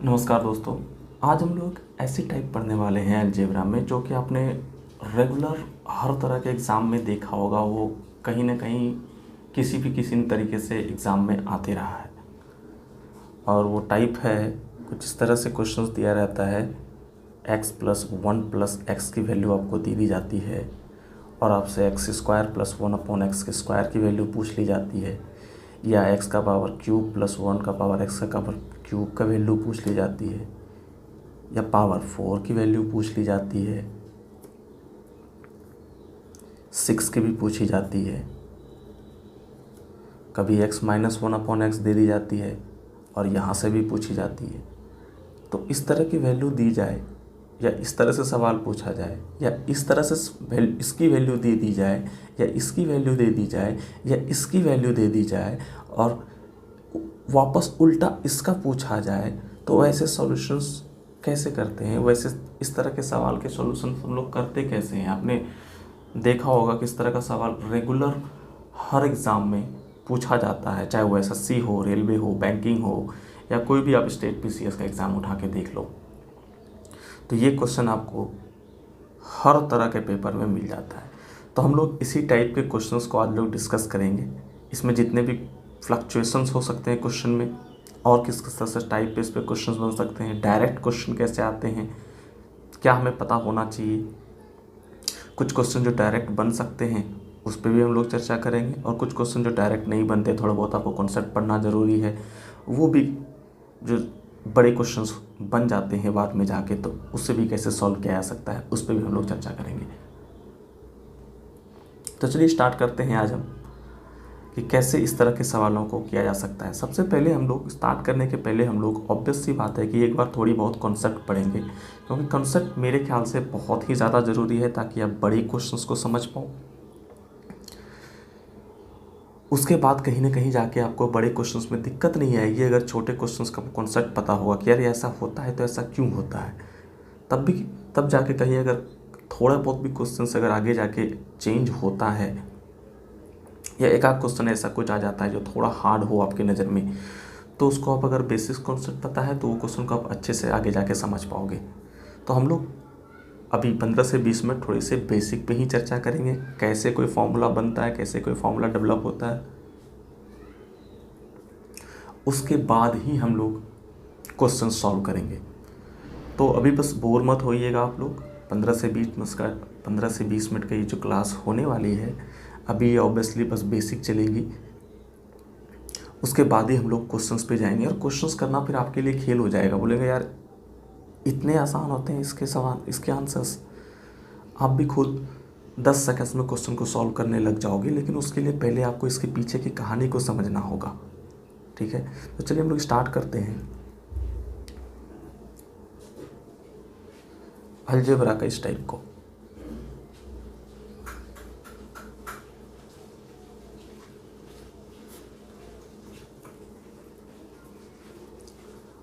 नमस्कार दोस्तों। आज हम लोग ऐसी टाइप पढ़ने वाले हैं अलजेब्रा में जो कि आपने रेगुलर हर तरह के एग्ज़ाम में देखा होगा। वो कहीं ना कहीं किसी न तरीके से एग्ज़ाम में आते रहा है। और वो टाइप है, कुछ इस तरह से क्वेश्चंस दिया रहता है। x+1 + x की वैल्यू आपको दी जाती है और आपसे x² + 1/x² की वैल्यू पूछ ली जाती है, या x³ + 1/x³ का वैल्यू पूछ ली जाती है, या पावर 4 की वैल्यू पूछ ली जाती है, 6 की भी पूछी जाती है, कभी x-1/x दे दी जाती है और यहाँ से भी पूछी जाती है। तो इस तरह की वैल्यू दी जाए, या इस तरह से सवाल पूछा जाए, या इस तरह से इसकी वैल्यू दे दी जाए, या इसकी वैल्यू दे दी जाए, या इसकी वैल्यू दे दी जाए और वापस उल्टा इसका पूछा जाए, तो वैसे सॉल्यूशंस कैसे करते हैं, वैसे इस तरह के सवाल के सॉल्यूशन हम लोग करते कैसे हैं। आपने देखा होगा कि इस तरह का सवाल रेगुलर हर एग्ज़ाम में पूछा जाता है, चाहे वो एसएससी हो, रेलवे हो, बैंकिंग हो, या कोई भी आप स्टेट पीसीएस का एग्ज़ाम उठा के देख लो। तो ये क्वेश्चन आपको हर तरह के पेपर में मिल जाता है। तो हम लोग इसी टाइप के क्वेश्चंस को आज लोग डिस्कस करेंगे। इसमें जितने भी फ्लक्चुएशंस हो सकते हैं क्वेश्चन में, और किस किस तरह से टाइप पे इस पर क्वेश्चंस बन सकते हैं, डायरेक्ट क्वेश्चन कैसे आते हैं, क्या हमें पता होना चाहिए। कुछ क्वेश्चन जो डायरेक्ट बन सकते हैं उस पर भी हम लोग चर्चा करेंगे, और कुछ क्वेश्चन जो डायरेक्ट नहीं बनते, थोड़ा बहुत आपको कॉन्सेप्ट पढ़ना ज़रूरी है, वो भी जो बड़े क्वेश्चंस बन जाते हैं बाद में जाके, तो उससे भी कैसे सॉल्व किया जा सकता है, उस पर भी हम लोग चर्चा करेंगे। तो चलिए स्टार्ट करते हैं आज हम कि कैसे इस तरह के सवालों को किया जा सकता है। सबसे पहले हम लोग स्टार्ट करने के पहले हम लोग ऑब्वियस सी बात है कि एक बार थोड़ी बहुत कॉन्सेप्ट पढ़ेंगे, क्योंकि कॉन्सेप्ट मेरे ख्याल से बहुत ही ज़्यादा ज़रूरी है ताकि आप बड़े क्वेश्चंस को समझ पाओ। उसके बाद कहीं ना कहीं जाके आपको बड़े क्वेश्चंस में दिक्कत नहीं आएगी अगर छोटे क्वेश्चंस का कॉन्सेप्ट पता होगा कि यार ऐसा होता है तो ऐसा क्यों होता है। तब जाके कहीं अगर थोड़ा बहुत भी क्वेश्चंस अगर आगे जाके चेंज होता है, या एक आध क्वेश्चन ऐसा कुछ आ जाता है जो थोड़ा हार्ड हो आपकी नज़र में, तो उसको आप अगर बेसिक कॉन्सेप्ट पता है तो वो क्वेश्चन को आप अच्छे से आगे जाके समझ पाओगे। तो हम लोग अभी 15 से 20 मिनट थोड़ी से बेसिक पे ही चर्चा करेंगे, कैसे कोई फॉर्मूला बनता है, कैसे कोई फॉर्मूला डेवलप होता है। उसके बाद ही हम लोग क्वेश्चन सॉल्व करेंगे। तो अभी बस बोर मत होइएगा आप लोग। 15 से 20 मिनट का ये जो क्लास होने वाली है, अभी ऑब्वियसली बस बेसिक चलेगी। उसके बाद ही हम लोग क्वेश्चंस पे जाएंगे, और क्वेश्चंस करना फिर आपके लिए खेल हो जाएगा। बोलेंगे यार इतने आसान होते हैं इसके सवाल, इसके आंसर्स। आप भी खुद 10 सेकंड्स में क्वेश्चन को सॉल्व करने लग जाओगे, लेकिन उसके लिए पहले आपको इसके पीछे की कहानी को समझना होगा। ठीक है, तो चलिए हम लोग स्टार्ट करते हैं अलजेब्रा का इस टाइप को।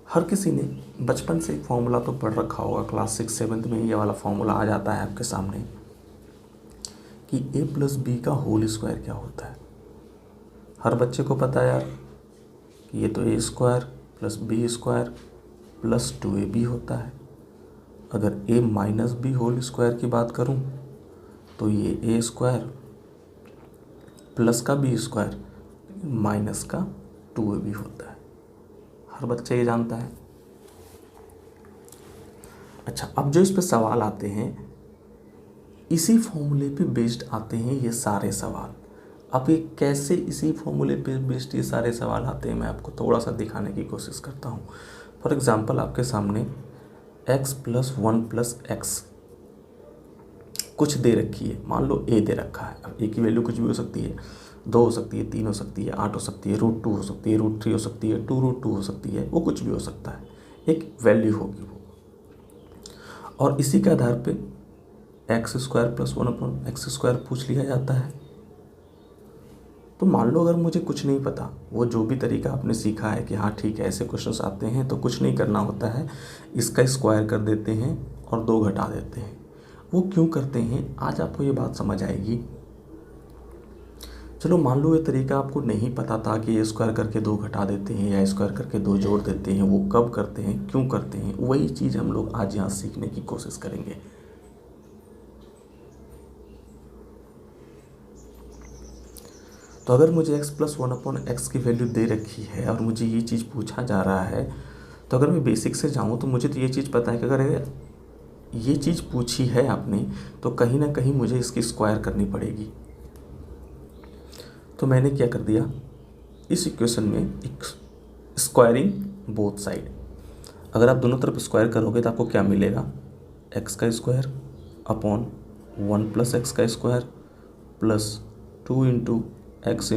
हर किसी ने बचपन से एक फॉर्मूला तो पढ़ रखा होगा, क्लास 6-7 में ये वाला फॉर्मूला आ जाता है आपके सामने कि a+b² क्या होता है। हर बच्चे को पता है यार कि ये तो a² + b² + 2ab होता है। अगर a-b² की बात करूं तो ये a² प्लस का b² माइनस का 2ab होता है। हर बच्चा ये जानता है। अच्छा, अब जो इस पे सवाल आते हैं इसी फॉर्मूले पे बेस्ड आते हैं ये सारे सवाल। अब ये कैसे इसी फॉर्मूले पे बेस्ड ये सारे सवाल आते हैं, मैं आपको थोड़ा सा दिखाने की कोशिश करता हूँ। फॉर एग्जांपल आपके सामने x+1 + x कुछ दे रखी है, मान लो a दे रखा है। अब a की वैल्यू कुछ भी हो सकती है, 2 हो सकती है, 3 हो सकती है, 8 हो सकती है, √2 हो सकती है, √3 हो सकती है, 2√2 हो सकती है, वो कुछ भी हो सकता है, एक वैल्यू होगी वो। और इसी के आधार पे x² + 1/x² पूछ लिया जाता है। तो मान लो अगर मुझे कुछ नहीं पता, वो जो भी तरीका आपने सीखा है कि हाँ ठीक है ऐसे क्वेश्चंस आते हैं, तो कुछ नहीं करना होता है, इसका स्क्वायर कर देते हैं और 2 घटा देते हैं। वो क्यों करते हैं आज आपको ये बात समझ आएगी। चलो मान लो ये तरीका आपको नहीं पता था कि ए स्क्वायर करके 2 घटा देते हैं या स्क्वायर करके 2 जोड़ देते हैं, वो कब करते हैं, क्यों करते हैं, वही चीज़ हम लोग आज यहाँ सीखने की कोशिश करेंगे। तो अगर मुझे x + 1/x की वैल्यू दे रखी है और मुझे ये चीज़ पूछा जा रहा है, तो अगर मैं बेसिक से जाऊँ तो मुझे तो ये चीज़ पता है कि अगर ये चीज़ पूछी है आपने तो कहीं ना कहीं मुझे इसकी स्क्वायर करनी पड़ेगी। तो मैंने क्या कर दिया, इस इक्वेशन में एक स्क्वायरिंग बोथ साइड, अगर आप दोनों तरफ स्क्वायर करोगे तो आपको क्या मिलेगा, x का स्क्वायर अपॉन 1 + x का स्क्वायर प्लस 2 × x ×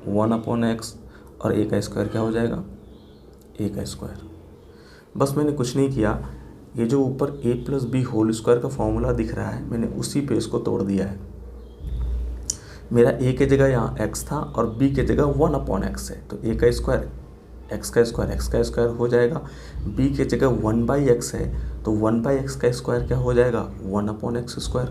1/x और a का स्क्वायर क्या हो जाएगा, a का स्क्वायर। बस मैंने कुछ नहीं किया, ये जो ऊपर a + b होल स्क्वायर का फॉर्मूला दिख रहा है मैंने उसी पे इसको तोड़ दिया है। मेरा a के जगह यहाँ x था और b के जगह 1/x है, तो a का स्क्वायर x का स्क्वायर हो जाएगा, b के जगह 1/x है तो 1/x का स्क्वायर क्या हो जाएगा, 1/x स्क्वायर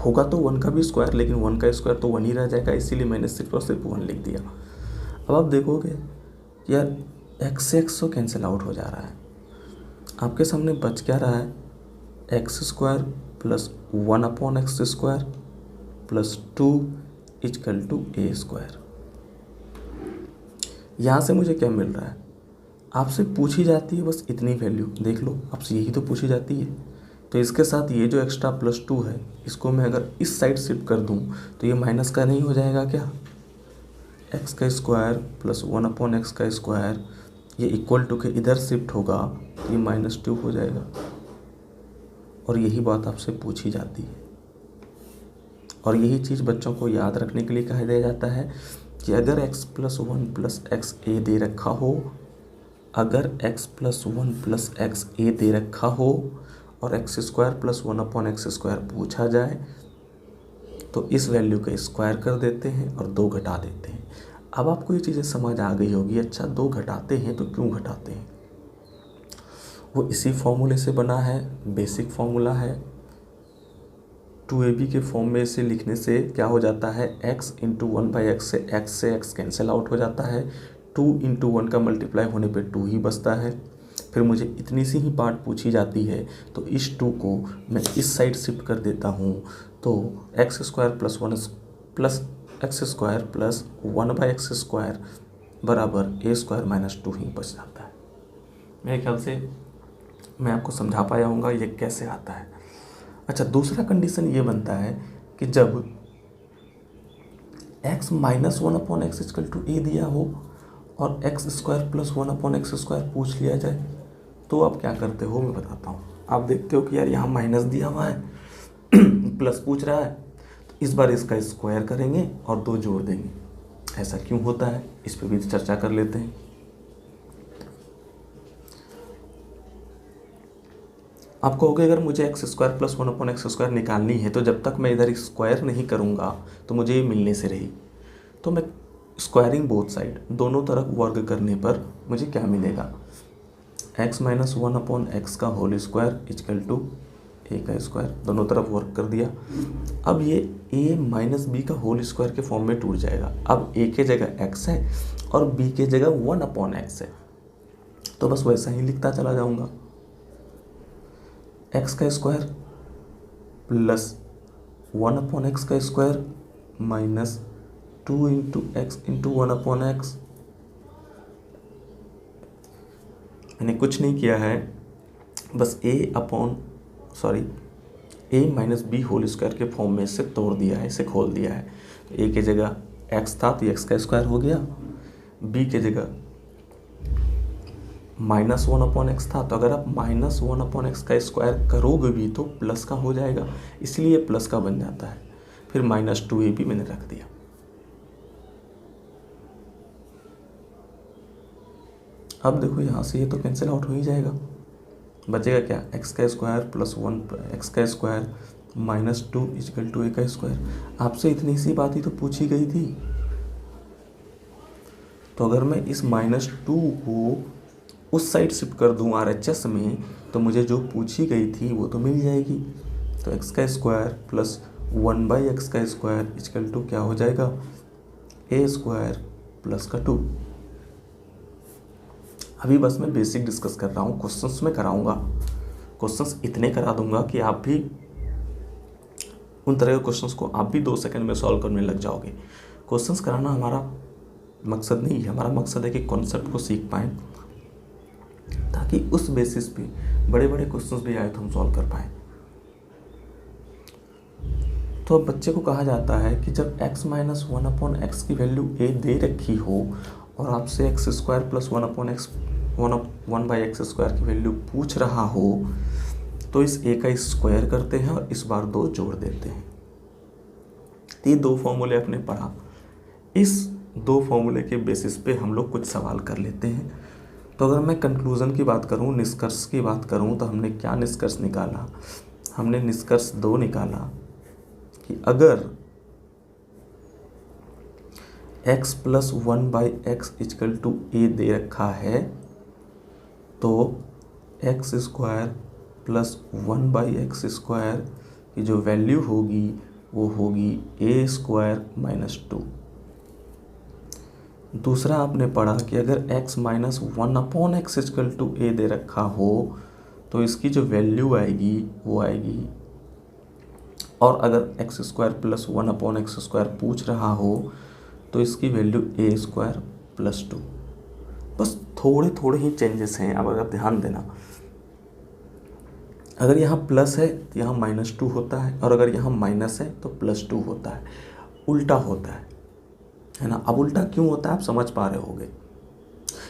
होगा तो 1 का भी स्क्वायर, लेकिन 1 का स्क्वायर तो 1 ही रह जाएगा, इसीलिए मैंने सिर्फ और सिर्फ 1 लिख दिया। अब आप देखोगे कि यार x से x तो कैंसिल आउट हो जा रहा है, आपके सामने बच क्या रहा है, x² + 1/x² प्लस 2 = a²। यहाँ से मुझे क्या मिल रहा है, आपसे पूछी जाती है बस इतनी वैल्यू, देख लो आपसे यही तो पूछी जाती है। तो इसके साथ ये जो एक्स्ट्रा +2 है इसको मैं अगर इस साइड शिफ्ट कर दूँ तो ये माइनस का नहीं हो जाएगा क्या, x² + 1/x², ये इक्वल टू के इधर शिफ्ट होगा तो ये -2 हो जाएगा। और यही बात आपसे पूछी जाती है और यही चीज़ बच्चों को याद रखने के लिए कहा दिया जाता है कि अगर x + 1 + x a दे रखा हो, अगर x + 1 + x a दे रखा हो और x² + 1/x² पूछा जाए तो इस वैल्यू का स्क्वायर कर देते हैं और 2 घटा देते हैं। अब आपको ये चीज़ें समझ आ गई होगी, अच्छा 2 घटाते हैं तो क्यों घटाते हैं, वो इसी फॉर्मूले से बना है, बेसिक फॉर्मूला है। 2ab के फॉर्म में इसे लिखने से क्या हो जाता है, x × 1/x से x कैंसिल आउट हो जाता है, 2 × 1 का मल्टीप्लाई होने पे 2 ही बचता है। फिर मुझे इतनी सी ही पार्ट पूछी जाती है तो इस 2 को मैं इस साइड शिफ्ट कर देता हूँ, तो x² + 1 + x² + 1/x² बराबर a² - 2 ही बच जाता है। मेरे ख्याल से मैं आपको समझा पाया हूँगा ये कैसे आता है। अच्छा, दूसरा कंडीशन ये बनता है कि जब x - 1/x = a दिया हो और x² + 1/x² पूछ लिया जाए तो आप क्या करते हो, मैं बताता हूँ। आप देखते हो कि यार यहाँ माइनस दिया हुआ है प्लस पूछ रहा है, तो इस बार इसका स्क्वायर करेंगे और 2 जोड़ देंगे। ऐसा क्यों होता है इस पर भी चर्चा कर लेते हैं। आपको होगा अगर मुझे x² + 1/x² निकालनी है तो जब तक मैं इधर स्क्वायर नहीं करूँगा तो मुझे ये मिलने से रही, तो मैं स्क्वायरिंग बोथ साइड, दोनों तरफ वर्ग करने पर मुझे क्या मिलेगा, x - 1/x का होल स्क्वायर = a का स्क्वायर, दोनों तरफ वर्क कर दिया। अब ये a - b का होल स्क्वायर के फॉर्म में टूट जाएगा। अब a के जगह x है और b के जगह 1/x है, तो बस वैसा ही लिखता चला जाऊँगा, x का स्क्वायर प्लस 1/x का स्क्वायर माइनस 2 × x × 1/x। मैंने कुछ नहीं किया है, बस a - b होल स्क्वायर के फॉर्म में इसे तोड़ दिया है, इसे खोल दिया है। तो a के जगह x था तो x का स्क्वायर हो गया, b के जगह -1/x था, तो अगर आप -1/x का स्क्वायर करोगे भी तो प्लस का हो जाएगा, इसलिए प्लस का बन जाता है। फिर -2ab मैंने रख दिया। अब देखो यहाँ से ये तो कैंसिल आउट हो ही जाएगा, बचेगा क्या, x का स्क्वायर प्लस 1x का स्क्वायर -2 = a का स्क्वायर। आपसे इतनी सी बात ही तो पूछी गई थी, तो अगर मैं इस -2 को उस साइड शिफ्ट कर दूँ RHS में तो मुझे जो पूछी गई थी वो तो मिल जाएगी। तो x का स्क्वायर प्लस 1/x का स्क्वायर इक्वल टू क्या हो जाएगा, a स्क्वायर प्लस का 2। अभी बस मैं बेसिक डिस्कस कर रहा हूँ, क्वेश्चंस में कराऊंगा, क्वेश्चंस इतने करा दूंगा कि आप भी उन तरह के क्वेश्चंस को आप भी 2 सेकंड में सॉल्व करने लग जाओगे। क्वेश्चंस कराना हमारा मकसद नहीं है, हमारा मकसद है कि कॉन्सेप्ट को सीख पाएँ, ताकि उस बेसिस पे बड़े बड़े क्वेश्चंस भी आए तो हम सॉल्व कर पाएँ। तो अब बच्चे को कहा जाता है कि जब x माइनस 1/x की वैल्यू a दे रखी हो और आपसे x square plus 1/x square की वैल्यू पूछ रहा हो, तो इस a का स्क्वायर करते हैं और इस बार 2 जोड़ देते हैं। तो ये 2 फॉर्मूले आपने पढ़ा, इस 2 फॉर्मूले के बेसिस पे हम लोग कुछ सवाल कर लेते हैं। तो अगर मैं कंक्लूज़न की बात करूँ, निष्कर्ष की बात करूँ, तो हमने क्या निष्कर्ष निकाला, हमने निष्कर्ष 2 निकाला कि अगर x plus 1/x equal to a दे रखा है, तो x square plus 1/x square की जो वैल्यू होगी वो होगी a स्क्वायर माइनस 2। दूसरा आपने पढ़ा कि अगर x minus 1/x equal to a दे रखा हो, तो इसकी जो वैल्यू आएगी वो आएगी, और अगर x square plus 1/x square पूछ रहा हो तो इसकी वैल्यू a स्क्वायर प्लस 2। बस थोड़े थोड़े ही चेंजेस हैं। अब अगर ध्यान देना, अगर यहाँ प्लस है तो यहाँ -2 होता है, और अगर यहाँ माइनस है तो +2 होता है, उल्टा होता है ना। अब उल्टा क्यों होता है आप समझ पा रहे होगे,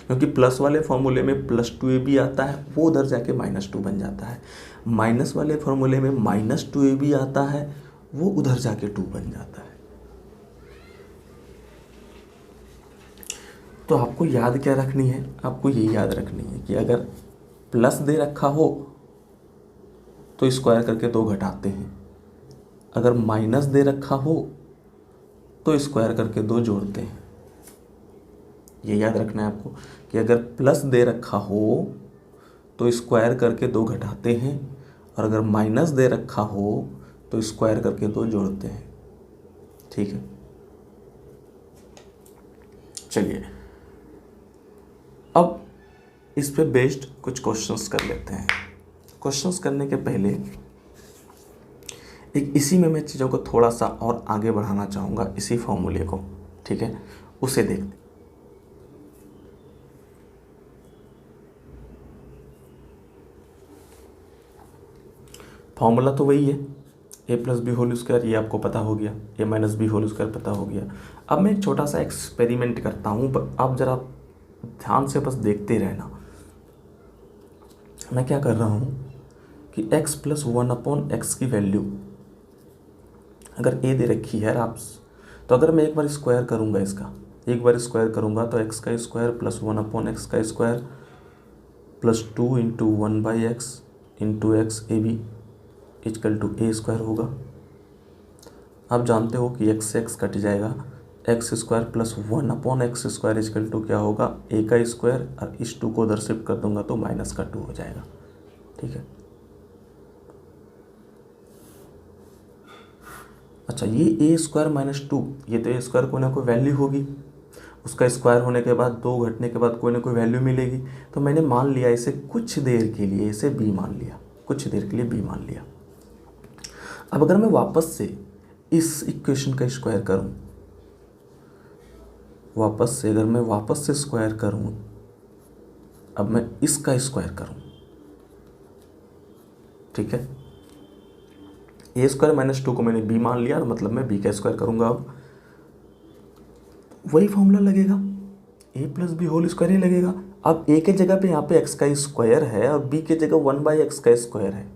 क्योंकि प्लस वाले फॉर्मूले में +2a भी आता है, वो उधर जाके -2 बन जाता है। माइनस वाले फॉर्मूले में -2a भी आता है, वो उधर जाके 2 बन जाता है। तो आपको याद क्या रखनी है, आपको ये याद रखनी है कि अगर प्लस दे रखा हो तो स्क्वायर करके 2 घटाते हैं, अगर माइनस दे रखा हो तो स्क्वायर करके 2 जोड़ते हैं। ये याद रखना है आपको कि अगर प्लस दे रखा हो तो स्क्वायर करके 2 घटाते हैं, और अगर माइनस दे रखा हो तो स्क्वायर करके 2 जोड़ते हैं। ठीक है, चलिए अब इस पे बेस्ड कुछ क्वेश्चंस कर लेते हैं। क्वेश्चंस करने के पहले एक इसी में मैं चीज़ों को थोड़ा सा और आगे बढ़ाना चाहूँगा, इसी फॉर्मूले को, ठीक है, उसे देखते। फॉर्मूला तो वही है, a plus B whole square, ये आपको पता हो गया, a minus B whole square पता हो गया। अब मैं एक छोटा सा एक्सपेरिमेंट करता हूँ, आप ज़रा ध्यान से बस देखते रहना। मैं क्या कर रहा हूँ कि x प्लस 1/x की वैल्यू अगर a दे रखी है आप, तो अगर मैं एक बार स्क्वायर करूँगा, इसका एक बार स्क्वायर करूँगा तो x का स्क्वायर प्लस 1/x का square plus 2 into 1/x into X A B equal to a square होगा। आप जानते हो कि x से x कट जाएगा, X square plus 1/x square equal to क्या होगा, a का स्क्वायर, और इस 2 को उधर शिफ्ट कर दूंगा तो माइनस का 2 हो जाएगा। ठीक है, अच्छा ये a स्क्वायर माइनस 2, ये तो a स्क्वायर कोई ना कोई वैल्यू होगी, उसका स्क्वायर होने के बाद 2 घटने के बाद कोई ना कोई वैल्यू मिलेगी। तो मैंने मान लिया इसे कुछ देर के लिए, इसे b मान लिया, कुछ देर के लिए b मान लिया। अब अगर मैं वापस से इस इक्वेशन का स्क्वायर करूं, अगर मैं वापस से स्क्वायर करूं, अब मैं इसका स्क्वायर करूं, ठीक है, a स्क्वायर माइनस 2 को मैंने b मान लिया, मतलब मैं b का स्क्वायर करूंगा। अब वही फॉर्मूला लगेगा, a plus B whole square ही लगेगा। अब a के जगह पे यहाँ पे x का स्क्वायर है और b के जगह 1/x का स्क्वायर है,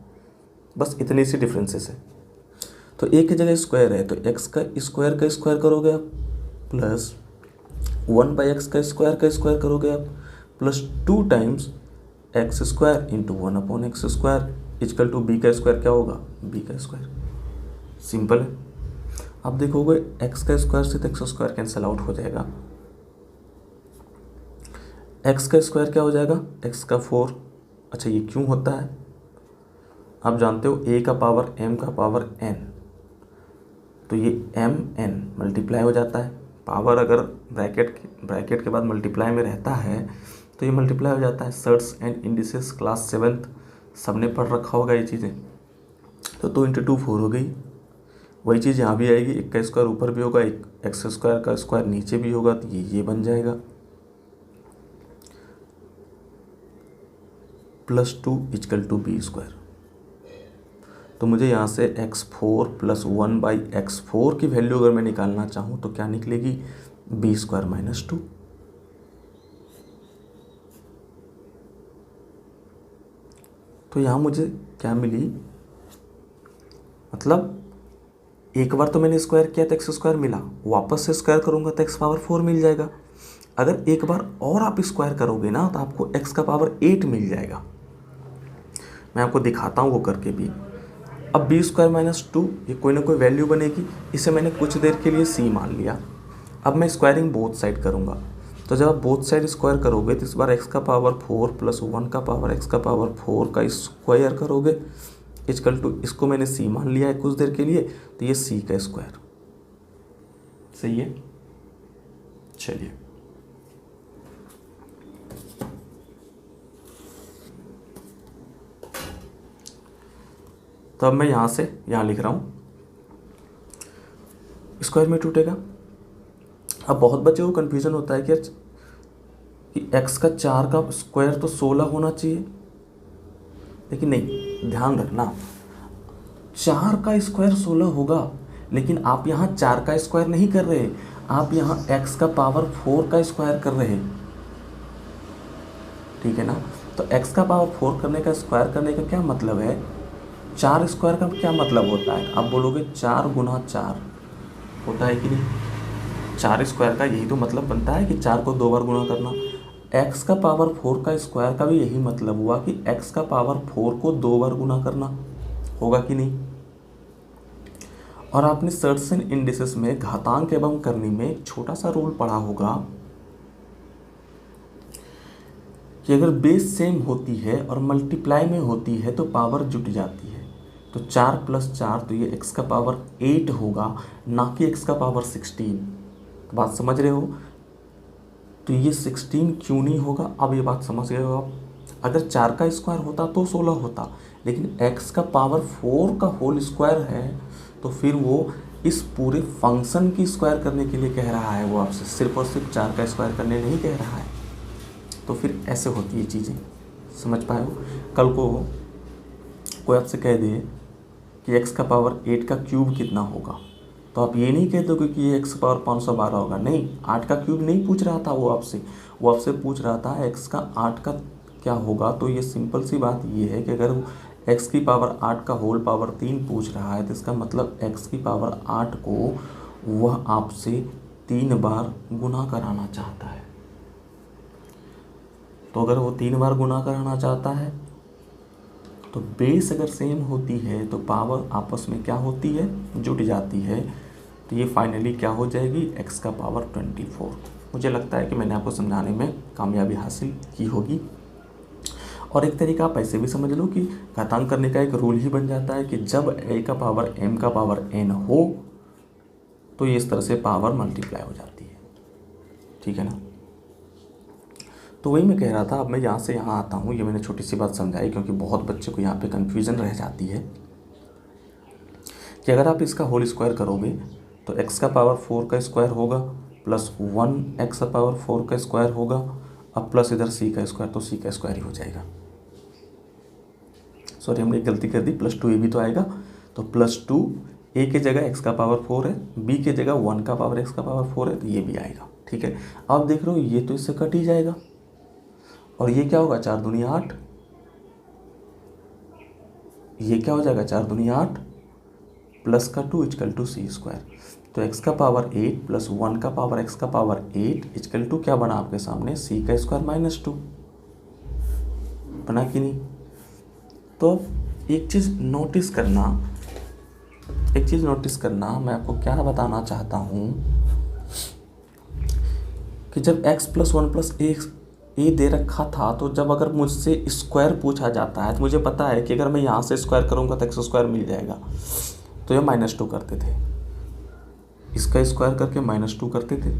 बस इतनी सी डिफरेंसेस है। तो a की जगह स्क्वायर है तो x का स्क्वायर करोगे आप, प्लस 1/x का स्क्वायर करोगे आप, plus 2 times X square into 1/x square equal to b का स्क्वायर क्या होगा, b का स्क्वायर। सिंपल है। अब देखोगे x का स्क्वायर से तो एक्स स्क्वायर कैंसिल आउट हो जाएगा, x का स्क्वायर क्या हो जाएगा, x का 4। अच्छा ये क्यों होता है, आप जानते हो a का पावर m का पावर n, तो ये mn मल्टीप्लाई हो जाता है, पावर अगर ब्रैकेट के बाद मल्टीप्लाई में रहता है तो ये मल्टीप्लाई हो जाता है। Shirts and indices class 7th सबने पढ़ रखा होगा ये चीज़ें। तो 2 × 2 4 हो गई। वही चीज़ यहाँ भी आएगी, 1 का स्क्वायर ऊपर भी होगा, x स्क्वायर का स्क्वायर नीचे भी होगा, तो ये बन जाएगा +2 = b²। तो मुझे यहाँ से x4 + 1/x4 की वैल्यू अगर मैं निकालना चाहूँ तो क्या निकलेगी, b² - 2। तो यहाँ मुझे क्या मिली, मतलब एक बार तो मैंने स्क्वायर किया तो x² मिला, वापस से स्क्वायर करूँगा तो x⁴ मिल जाएगा। अगर एक बार और आप स्क्वायर करोगे ना तो आपको x⁴ मिल जाएगा। मैं आपको दिखाता हूँ वो करके भी। अब b² - 2 ये कोई ना कोई वैल्यू बनेगी, इसे मैंने कुछ देर के लिए c मान लिया। अब मैं स्क्वायरिंग बोथ साइड करूँगा, तो जब आप बोथ साइड स्क्वायर करोगे तो इस बार x⁴ + 1 का पावर x⁴ का स्क्वायर करोगे = इसको मैंने c मान लिया है कुछ देर के लिए, तो ये c का स्क्वायर। सही है। चलिए तो अब मैं यहाँ से यहाँ लिख रहा हूँ, स्क्वायर में टूटेगा। अब बहुत बच्चों को कन्फ्यूज़न होता है कि x का 4 का स्क्वायर तो 16 होना चाहिए, लेकिन नहीं, ध्यान रखना 4 का स्क्वायर 16 होगा, लेकिन आप यहाँ 4 का स्क्वायर नहीं कर रहे, आप यहाँ x⁴ का स्क्वायर कर रहे, ठीक है ना। तो x⁴ करने का स्क्वायर करने का क्या मतलब है, 4 स्क्वायर का क्या मतलब होता है, आप बोलोगे 4 × 4 होता है कि नहीं। 4 स्क्वायर का यही तो मतलब बनता है कि 4 को 2 बार गुणा करना। x⁴ का स्क्वायर का भी यही मतलब हुआ कि x⁴ को 2 बार गुणा करना, होगा कि नहीं। और आपने सर्ट्स एंड इंडिसेस में घातांक एवं करनी में एक छोटा सा रूल पढ़ा होगा कि अगर बेस सेम होती है और मल्टीप्लाई में होती है तो पावर जुट जाती है। तो 4 + 4 तो ये x⁴ होगा, ना कि x⁴ 16। तो बात समझ रहे हो। तो ये 16 क्यों नहीं होगा, अब ये बात समझ गए हो आप। अगर 4 का स्क्वायर होता तो 16 होता, लेकिन x⁴ का होल स्क्वायर है, तो फिर वो इस पूरे फंक्शन की स्क्वायर करने के लिए कह रहा है, वो आपसे सिर्फ और सिर्फ 4 का स्क्वायर करने नहीं कह रहा है। तो फिर ऐसे होती है चीज़ें, समझ पाए हो। कल को कोई आपसे कह दे कि x⁴ का क्यूब कितना होगा, तो आप ये नहीं कह दोगे कि ये x⁴ 512 होगा, नहीं, 8 का क्यूब नहीं पूछ रहा था वो आपसे पूछ रहा था x का 8 का क्या होगा। तो ये सिंपल सी बात ये है कि अगर x⁴ का होल पावर 3 पूछ रहा है तो इसका मतलब x⁴ को वह आपसे 3 बार गुना कराना चाहता है। तो अगर वो 3 बार गुना कराना चाहता है तो बेस अगर सेम होती है तो पावर आपस में क्या होती है, जुट जाती है। तो ये फाइनली क्या हो जाएगी, x⁴ 24। मुझे लगता है कि मैंने आपको समझाने में कामयाबी हासिल की होगी। और एक तरीका आप ऐसे भी समझ लो कि घातांक करने का एक रूल ही बन जाता है कि जब a⁴m⁴n हो तो ये इस तरह से पावर मल्टीप्लाई हो जाती है, ठीक है ना। तो वही मैं कह रहा था। अब मैं यहाँ से यहाँ आता हूँ, ये मैंने छोटी सी बात समझाई क्योंकि बहुत बच्चे को यहाँ पे कन्फ्यूज़न रह जाती है कि अगर आप इसका होल स्क्वायर करोगे तो x⁴ का स्क्वायर होगा प्लस 1 x⁴ का स्क्वायर होगा, अब प्लस इधर c का स्क्वायर, तो c का स्क्वायर ही हो जाएगा। सॉरी, हमने एक गलती कर दी, +2 ये भी तो आएगा। तो +2 a की जगह x⁴ है, b की जगह 1 का पावर x⁴ है, तो ये भी आएगा, ठीक है। अब देख रहे हो ये तो इससे कट ही जाएगा, और ये क्या होगा, 4 दूनी 8, ये क्या हो जाएगा 4 दूनी 8 प्लस का 2 = c²। तो x⁴ 8 + 1 का पावर x⁴ 8 = क्या बना आपके सामने, c² - 2 बना कि नहीं। तो एक चीज़ नोटिस करना, मैं आपको क्या बताना चाहता हूँ कि जब x + 1 + a दे रखा था, तो जब अगर मुझसे स्क्वायर पूछा जाता है तो मुझे पता है कि अगर मैं यहाँ से स्क्वायर करूँगा तो x² मिल जाएगा, तो ये -2 करते थे। इसका स्क्वायर करके -2 करते थे।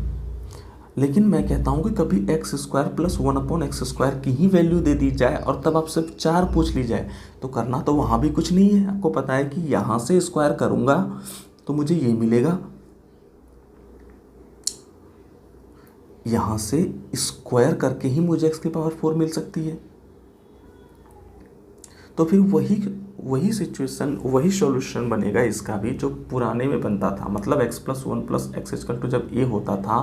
लेकिन मैं कहता हूँ कि कभी x² + 1/x² की ही वैल्यू दे दी जाए और तब आप सिर्फ 4 पूछ ली जाए, तो करना तो वहाँ भी कुछ नहीं है। आपको पता है कि यहाँ से स्क्वायर करूँगा तो मुझे ये मिलेगा, यहाँ से स्क्वायर करके ही मुझे x⁴ मिल सकती है। तो फिर वही सिचुएशन, वही सॉल्यूशन बनेगा इसका भी जो पुराने में बनता था। मतलब x + 1 + x² जब ये होता था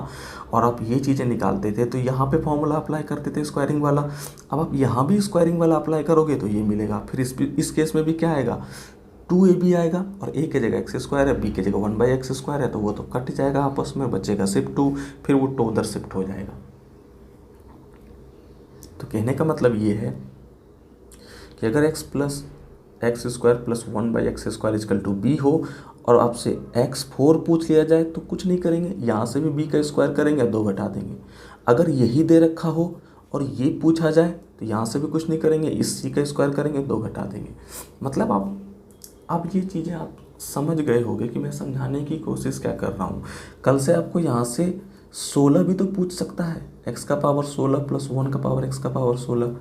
और आप ये चीज़ें निकालते थे तो यहाँ पे फॉर्मूला अप्लाई करते थे स्क्वायरिंग वाला। अब आप यहाँ भी स्क्वायरिंग वाला अप्लाई करोगे तो ये मिलेगा। फिर इस केस में भी क्या आएगा, 2ab आएगा और a की जगह x² है, b की जगह 1/x² है, तो वो तो कट जाएगा आपस में, बचेगा सिर्फ 2। फिर वो 2 उधर शिफ्ट हो जाएगा। तो कहने का मतलब ये है कि अगर x + x² + 1/x² b हो और आपसे x4 पूछ लिया जाए तो कुछ नहीं करेंगे, यहाँ से भी b का स्क्वायर करेंगे, 2 घटा देंगे। अगर यही दे रखा हो और ये पूछा जाए तो यहाँ से भी कुछ नहीं करेंगे, इस c का स्क्वायर करेंगे, 2 घटा देंगे। मतलब आप ये चीज़ें आप समझ गए होंगे कि मैं समझाने की कोशिश क्या कर रहा हूँ। कल से आपको यहाँ से 16 भी तो पूछ सकता है, x⁴ + 16 + 1/x⁴16।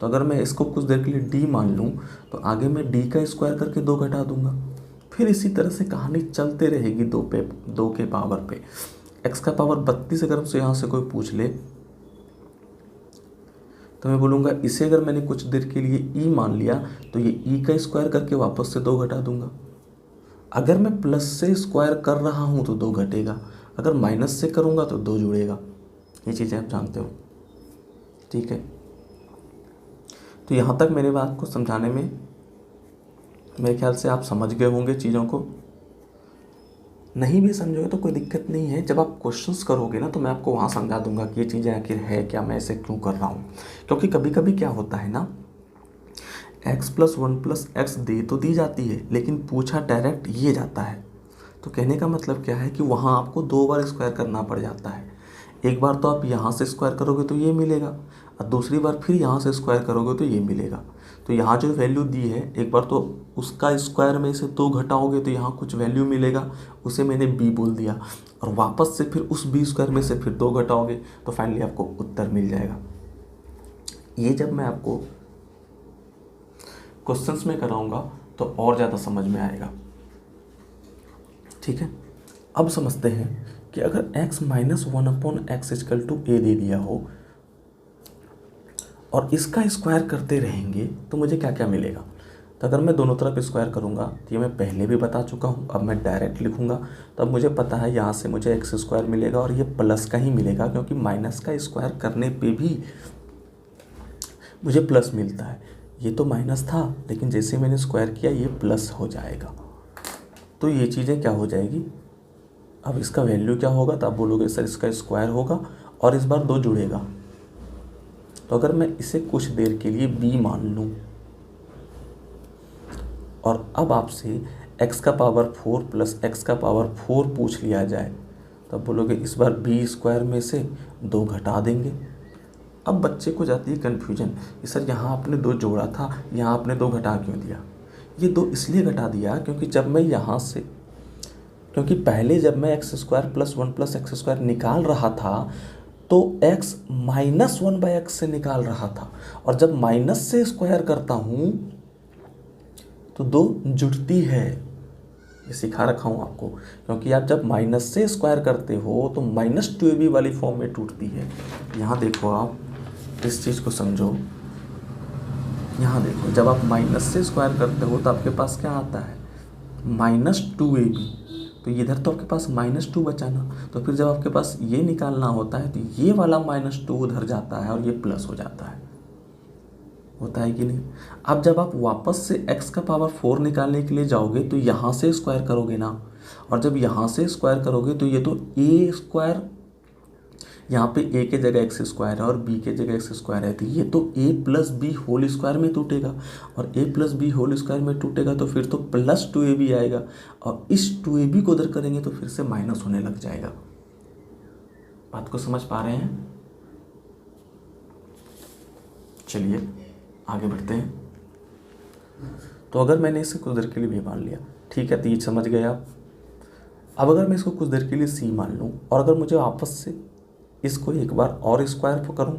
तो अगर मैं इसको कुछ देर के लिए d मान लूँ तो आगे मैं d का स्क्वायर करके 2 घटा दूंगा। फिर इसी तरह से कहानी चलते रहेगी 2 के पावर पे। x⁻32 अगर हमसे यहाँ से कोई पूछ ले तो मैं बोलूँगा इसे अगर मैंने कुछ देर के लिए e मान लिया तो ये e का स्क्वायर करके वापस से 2 घटा दूंगा। अगर मैं प्लस से स्क्वायर कर रहा हूँ तो 2 घटेगा, अगर माइनस से करूँगा तो 2 जुड़ेगा। ये चीज़ें आप जानते हो, ठीक है। तो यहाँ तक मेरे बात को समझाने में मेरे ख्याल से आप समझ गए होंगे चीज़ों को। नहीं भी समझोगे तो कोई दिक्कत नहीं है, जब आप क्वेश्चंस करोगे ना तो मैं आपको वहाँ समझा दूंगा कि ये चीज़ें आखिर है क्या, मैं ऐसे क्यों कर रहा हूँ। क्योंकि कभी कभी क्या होता है ना, x + 1 + x दे तो दी जाती है लेकिन पूछा डायरेक्ट ये जाता है। तो कहने का मतलब क्या है कि वहाँ आपको 2 बार स्क्वायर करना पड़ जाता है। एक बार तो आप यहाँ से स्क्वायर करोगे तो ये मिलेगा और दूसरी बार फिर यहाँ से स्क्वायर करोगे तो ये मिलेगा। तो यहाँ जो वैल्यू दी है, एक बार तो उसका स्क्वायर में से 2 घटाओगे तो यहाँ कुछ वैल्यू मिलेगा, उसे मैंने b बोल दिया, और वापस से फिर उस b² में से फिर 2 घटाओगे तो फाइनली आपको उत्तर मिल जाएगा। ये जब मैं आपको क्वेश्चंस में कराऊंगा तो और ज़्यादा समझ में आएगा, ठीक है। अब समझते हैं कि अगर x - 1/x = a दे दिया हो और इसका स्क्वायर करते रहेंगे तो मुझे क्या क्या मिलेगा। तो अगर मैं दोनों तरफ स्क्वायर करूँगा तो ये मैं पहले भी बता चुका हूँ, अब मैं डायरेक्ट लिखूँगा तो अब मुझे पता है यहाँ से मुझे x² मिलेगा और ये प्लस का ही मिलेगा, क्योंकि माइनस का स्क्वायर करने पे भी मुझे प्लस मिलता है। ये तो माइनस था लेकिन जैसे मैंने स्क्वायर किया ये प्लस हो जाएगा। तो ये चीज़ें क्या हो जाएगी, अब इसका वैल्यू क्या होगा, तो आप बोलोगे सर इसका स्क्वायर होगा और इस बार 2 जुड़ेगा। तो अगर मैं इसे कुछ देर के लिए b मान लूँ और अब आपसे x⁴ + x⁴ पूछ लिया जाए तो आप बोलोगे इस बार b² में से 2 घटा देंगे। अब बच्चे को जाती है कन्फ्यूजन कि सर यहाँ आपने 2 जोड़ा था, यहाँ आपने 2 घटा क्यों दिया। ये 2 इसलिए घटा दिया क्योंकि जब मैं यहाँ से, क्योंकि पहले जब मैं x² + 1 + x² निकाल रहा था तो x - 1/x से निकाल रहा था, और जब माइनस से स्क्वायर करता हूँ तो 2 जुड़ती है। ये सिखा रखा हूँ आपको, क्योंकि आप जब माइनस से स्क्वायर करते हो तो -2ab वाली फॉर्म में टूटती है। यहाँ देखो, आप इस चीज़ को समझो। यहाँ देखो, जब आप माइनस से स्क्वायर करते हो तो आपके पास क्या आता है, -2ab। तो इधर तो आपके पास -2 बचा ना, तो फिर जब आपके पास ये निकालना होता है तो ये वाला -2 उधर जाता है और ये प्लस हो जाता है। होता है कि नहीं। अब जब आप वापस से x⁴ निकालने के लिए जाओगे तो यहाँ से स्क्वायर करोगे ना, और जब यहाँ से स्क्वायर करोगे तो ये तो a², यहाँ पे a की जगह x² है और b की जगह x² है, तो ये तो a + b² में टूटेगा, और a + b² में टूटेगा तो फिर तो +2ab आएगा, और इस 2ab को उधर करेंगे तो फिर से माइनस होने लग जाएगा। बात को समझ पा रहे हैं। चलिए आगे बढ़ते हैं। तो अगर मैंने इसे कुछ देर के लिए भी मान लिया, ठीक है, तो ये समझ गए आप। अब अगर मैं इसको कुछ देर के लिए सी मान लूँ और अगर मुझे वापस से इसको एक बार और स्क्वायर करूँ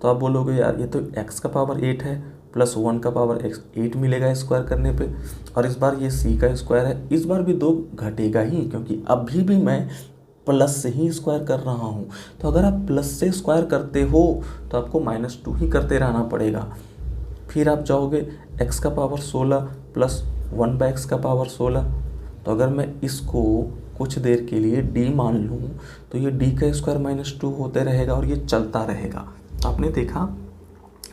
तो आप बोलोगे यार ये तो x का पावर 8 है प्लस 1 का पावर x 8 मिलेगा स्क्वायर करने पे, और इस बार ये c का स्क्वायर है, इस बार भी 2 घटेगा ही क्योंकि अभी भी मैं प्लस से ही स्क्वायर कर रहा हूँ। तो अगर आप प्लस से स्क्वायर करते हो तो आपको -2 ही करते रहना पड़ेगा। फिर आप जाओगे x का पावर 16 प्लस 1/x का पावर 16। तो अगर मैं इसको कुछ देर के लिए d मान लूँ तो ये d का स्क्वायर -2 होते रहेगा और ये चलता रहेगा। आपने देखा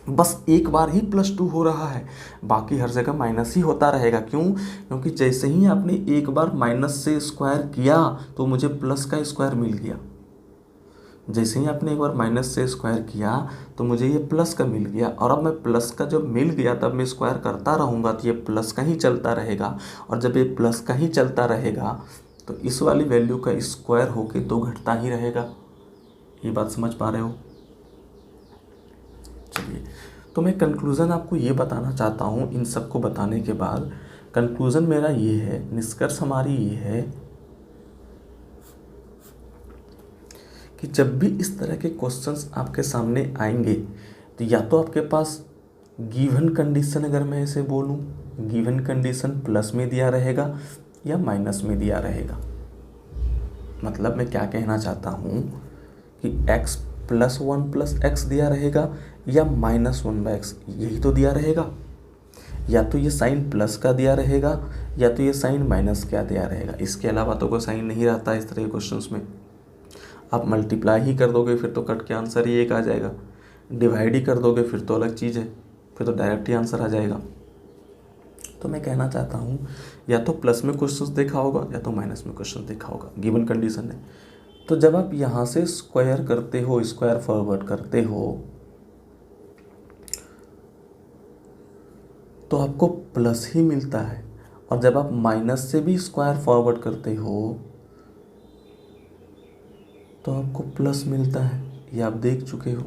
बस एक बार ही +2 हो रहा है, बाकी हर जगह माइनस ही होता रहेगा। क्यों? क्योंकि जैसे ही आपने एक बार माइनस से स्क्वायर किया तो मुझे प्लस का स्क्वायर मिल गया, जैसे ही आपने एक बार माइनस से स्क्वायर किया तो मुझे ये प्लस का मिल गया, और अब मैं प्लस का जब मिल गया तब मैं स्क्वायर करता रहूँगा तो ये प्लस का ही चलता रहेगा, और जब ये प्लस का ही चलता रहेगा तो इस वाली वैल्यू का स्क्वायर होके 2 घटता ही रहेगा। ये बात समझ पा रहे हो? चलिए, तो मैं कंक्लूज़न आपको ये बताना चाहता हूँ। इन सब को बताने के बाद कंक्लूज़न मेरा ये है, निष्कर्ष हमारी ये है कि जब भी इस तरह के क्वेश्चंस आपके सामने आएंगे तो या तो आपके पास गिवन कंडीशन, अगर मैं इसे बोलूँ, गिवन कंडीशन प्लस में दिया रहेगा या माइनस में दिया रहेगा। मतलब मैं क्या कहना चाहता हूँ कि x + 1 + x दिया रहेगा या -1/x, यही तो दिया रहेगा। या तो ये साइन प्लस का दिया रहेगा या तो ये साइन माइनस का दिया रहेगा। इसके अलावा तो कोई साइन नहीं रहता इस तरह के क्वेश्चंस में। आप मल्टीप्लाई ही कर दोगे फिर तो कट के आंसर ही एक आ जाएगा, डिवाइड ही कर दोगे फिर तो अलग चीज़ है, फिर तो डायरेक्ट ही आंसर आ जाएगा। तो मैं कहना चाहता हूँ या तो प्लस में क्वेश्चंस देखा होगा या तो माइनस में क्वेश्चन देखा होगा, गिवन कंडीशन है। तो जब आप यहाँ से स्क्वायर करते हो, स्क्वायर फॉरवर्ड करते हो, तो आपको प्लस ही मिलता है, और जब आप माइनस से भी स्क्वायर फॉरवर्ड करते हो तो आपको प्लस मिलता है। ये आप देख चुके हो।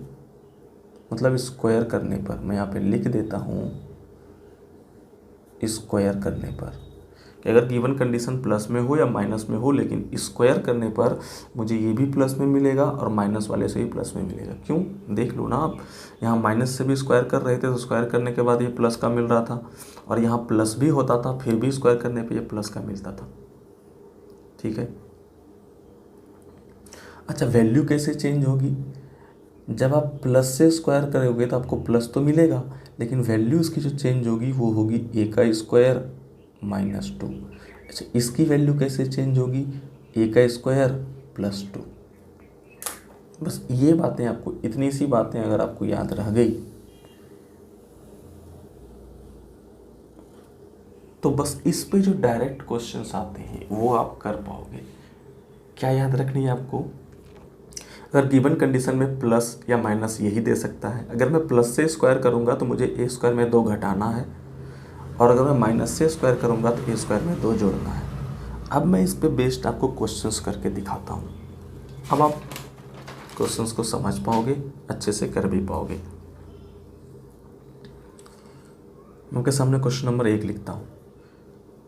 मतलब स्क्वायर करने पर, मैं यहाँ पे लिख देता हूँ, स्क्वायर करने पर कि अगर गिवन कंडीशन प्लस में हो या माइनस में हो, लेकिन स्क्वायर करने पर मुझे ये भी प्लस में मिलेगा और माइनस वाले से भी प्लस में मिलेगा। क्यों? देख लो ना आप, यहाँ माइनस से भी स्क्वायर कर रहे थे तो स्क्वायर करने के बाद ये प्लस का मिल रहा था, और यहाँ प्लस भी होता था फिर भी स्क्वायर करने पर ये प्लस का मिलता था। ठीक है। अच्छा, वैल्यू कैसे चेंज होगी? जब आप प्लस से स्क्वायर करोगे तो आपको प्लस तो मिलेगा, लेकिन वैल्यू इसकी जो चेंज होगी वो होगी a का स्क्वायर -2। अच्छा, इसकी वैल्यू कैसे चेंज होगी? a का स्क्वायर +2। बस ये बातें आपको, इतनी सी बातें अगर आपको याद रह गई तो बस इस पे जो डायरेक्ट क्वेश्चंस आते हैं वो आप कर पाओगे। क्या याद रखनी है आपको? अगर गिवन कंडीशन में प्लस या माइनस यही दे सकता है। अगर मैं प्लस से स्क्वायर करूंगा तो मुझे a स्क्वायर में 2 घटाना है, और अगर मैं माइनस से स्क्वायर करूंगा तो a स्क्वायर में 2 जोड़ना है। अब मैं इस पे बेस्ड आपको क्वेश्चंस करके दिखाता हूँ। अब आप क्वेश्चंस को समझ पाओगे, अच्छे से कर भी पाओगे। मैं आपके सामने क्वेश्चन नंबर 1 लिखता हूँ।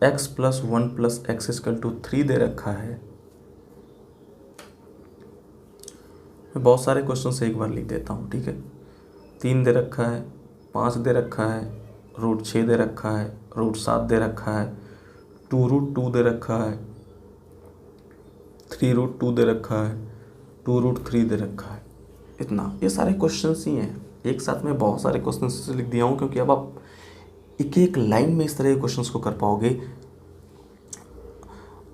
x + 1 + x = 3 दे रखा है। मैं बहुत सारे क्वेश्चन से एक बार लिख देता हूँ, ठीक है। 3 दे रखा है, 5 दे रखा है, √6 दे रखा है, √7 दे रखा है, 2√2 दे रखा है, 3√2 दे रखा है, 2√3 दे रखा है। इतना, ये सारे क्वेश्चंस ही हैं। एक साथ में बहुत सारे क्वेश्चंस लिख दिया हूँ क्योंकि अब आप एक एक लाइन में इस तरह के क्वेश्चंस को कर पाओगे।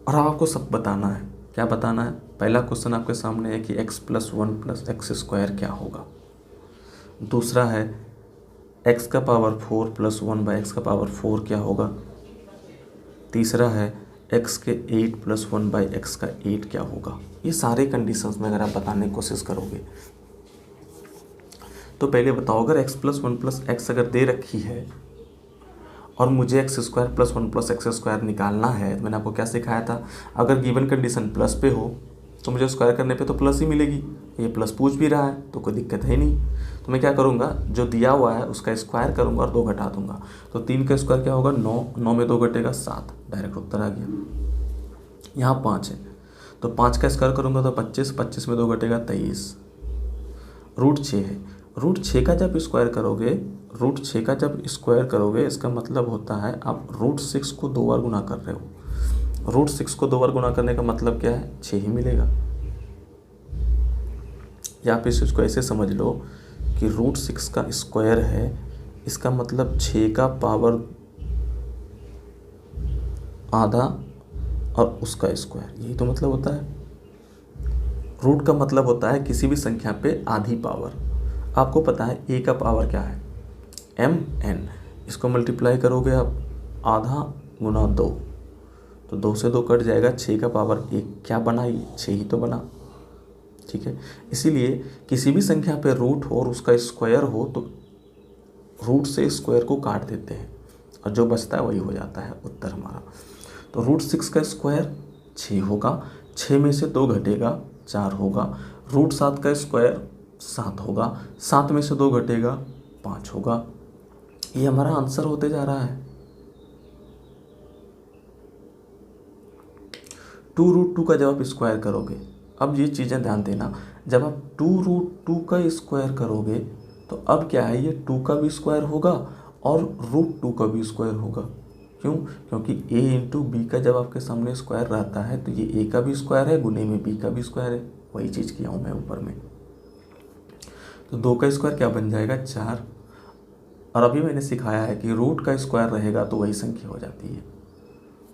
और अब आपको सब बताना है। क्या बताना है? पहला क्वेश्चन आपके सामने है कि x + 1 + x² क्या होगा। दूसरा है x का पावर 4 + 1/x का पावर 4 क्या होगा। तीसरा है x के 8 + 1/x का 8 क्या होगा। ये सारे कंडीशंस में अगर आप बताने की कोशिश करोगे तो पहले बताओ, अगर x + 1 + x अगर दे रखी है और मुझे x² + 1 + x² निकालना है, तो मैंने आपको क्या सिखाया था? अगर गिवन कंडीशन प्लस पे हो तो मुझे स्क्वायर करने पे तो प्लस ही मिलेगी। ये प्लस पूछ भी रहा है तो कोई दिक्कत है नहीं। तो मैं क्या करूँगा, जो दिया हुआ है उसका स्क्वायर करूँगा और 2 घटा दूंगा। तो 3 का स्क्वायर क्या होगा? 9, 9 में 2 घटेगा 7, डायरेक्ट उत्तर आ गया। यहाँ 5 है, तो 5 का स्क्वायर करूँगा तो 25, 25 में 2 घटेगा 23। √6 है, √6 का जब स्क्वायर करोगे, √6 का जब स्क्वायर करोगे इसका मतलब होता है आप √6 को 2 बार गुना कर रहे हो। √6 को 2 बार गुना करने का मतलब क्या है, 6 ही मिलेगा। या आप इस चीज़ को ऐसे समझ लो कि √6 का स्क्वायर है, इसका मतलब 6 का पावर आधा और उसका स्क्वायर, यही तो मतलब होता है। रूट का मतलब होता है किसी भी संख्या पे आधी पावर। आपको पता है a का पावर क्या है, mn, इसको मल्टीप्लाई करोगे आप आधा गुना 2, तो 2 से 2 कट जाएगा, 6 का पावर 1 क्या बना, ये 6 ही तो बना। ठीक है, इसीलिए किसी भी संख्या पे रूट हो और उसका स्क्वायर हो तो रूट से स्क्वायर को काट देते हैं और जो बचता है वही हो जाता है उत्तर हमारा। तो √6 का स्क्वायर 6 होगा, 6 में से 2 घटेगा 4 होगा। √7 का स्क्वायर 7 होगा, 7 में से 2 घटेगा 5 होगा। ये हमारा आंसर होते जा रहा है। 2√2 का जब आप स्क्वायर करोगे, अब ये चीज़ें ध्यान देना, जब आप 2√2 का स्क्वायर करोगे तो अब क्या है, ये 2 का भी स्क्वायर होगा और √2 का भी स्क्वायर होगा। क्यों? क्योंकि a इंटू बी का जब आपके सामने स्क्वायर रहता है तो ये a का भी स्क्वायर है गुने में b का भी स्क्वायर है, वही चीज़ किया हूँ मैं ऊपर में। तो 2 का स्क्वायर क्या बन जाएगा, 4। और अभी मैंने सिखाया है कि रूट का स्क्वायर रहेगा तो वही संख्या हो जाती है।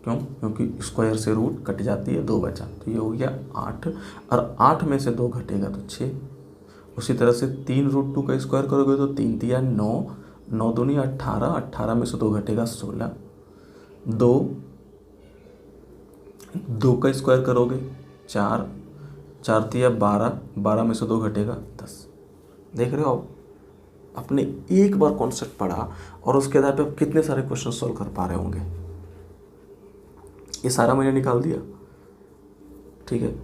क्यों? क्योंकि स्क्वायर से रूट कट जाती है, 2 बचा, तो ये हो गया 8, और 8 में से 2 घटेगा तो 6। उसी तरह से 3√2 का स्क्वायर करोगे तो 3 तिया 9, 9 दूनी 18, 18 में से 2 घटेगा 16। 2 का स्क्वायर करोगे 4, 4 तिया 12, 12 में से 2 घटेगा 10। देख रहे हो आप, आपने एक बार कॉन्सेप्ट पढ़ा और उसके आधार पे आप कितने सारे क्वेश्चन सॉल्व कर पा रहे होंगे। ये सारा मैंने निकाल दिया। ठीक है,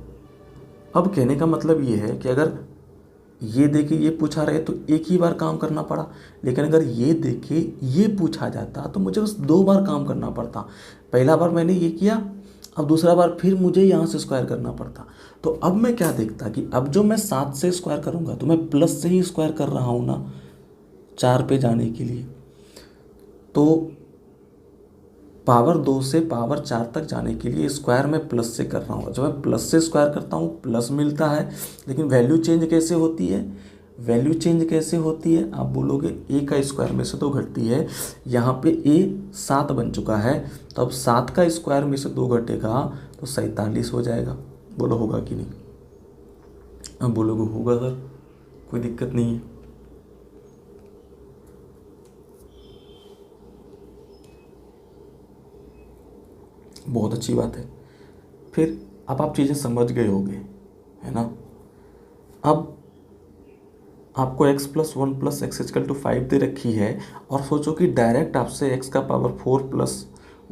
अब कहने का मतलब ये है कि अगर ये देखे ये पूछा रहे तो एक ही बार काम करना पड़ा, लेकिन अगर ये देखे ये पूछा जाता तो मुझे बस 2 बार काम करना पड़ता। पहला बार मैंने ये किया, अब दूसरा बार फिर मुझे यहाँ से स्क्वायर करना पड़ता। तो अब मैं क्या देखता कि अब जो मैं 7 से स्क्वायर करूँगा तो मैं प्लस से ही स्क्वायर कर रहा हूँ ना 4 पे जाने के लिए, तो पावर 2 से पावर 4 तक जाने के लिए स्क्वायर में प्लस से कर रहा हूँ। जब मैं प्लस से स्क्वायर करता हूँ प्लस मिलता है, लेकिन वैल्यू चेंज कैसे होती है, वैल्यू चेंज कैसे होती है आप बोलोगे, a का स्क्वायर में से 2 घटती है, यहाँ पे a 7 बन चुका है, तो अब 7 का स्क्वायर में से 2 घटेगा तो 47 हो जाएगा। बोलो होगा कि नहीं? अब बोलोगे होगा सर, कोई दिक्कत नहीं है। बहुत अच्छी बात है। फिर अब आप चीज़ें समझ गए होंगे, है ना। अब आपको x + 1 + x = 5 दे रखी है और सोचो कि डायरेक्ट आपसे x का पावर 4 +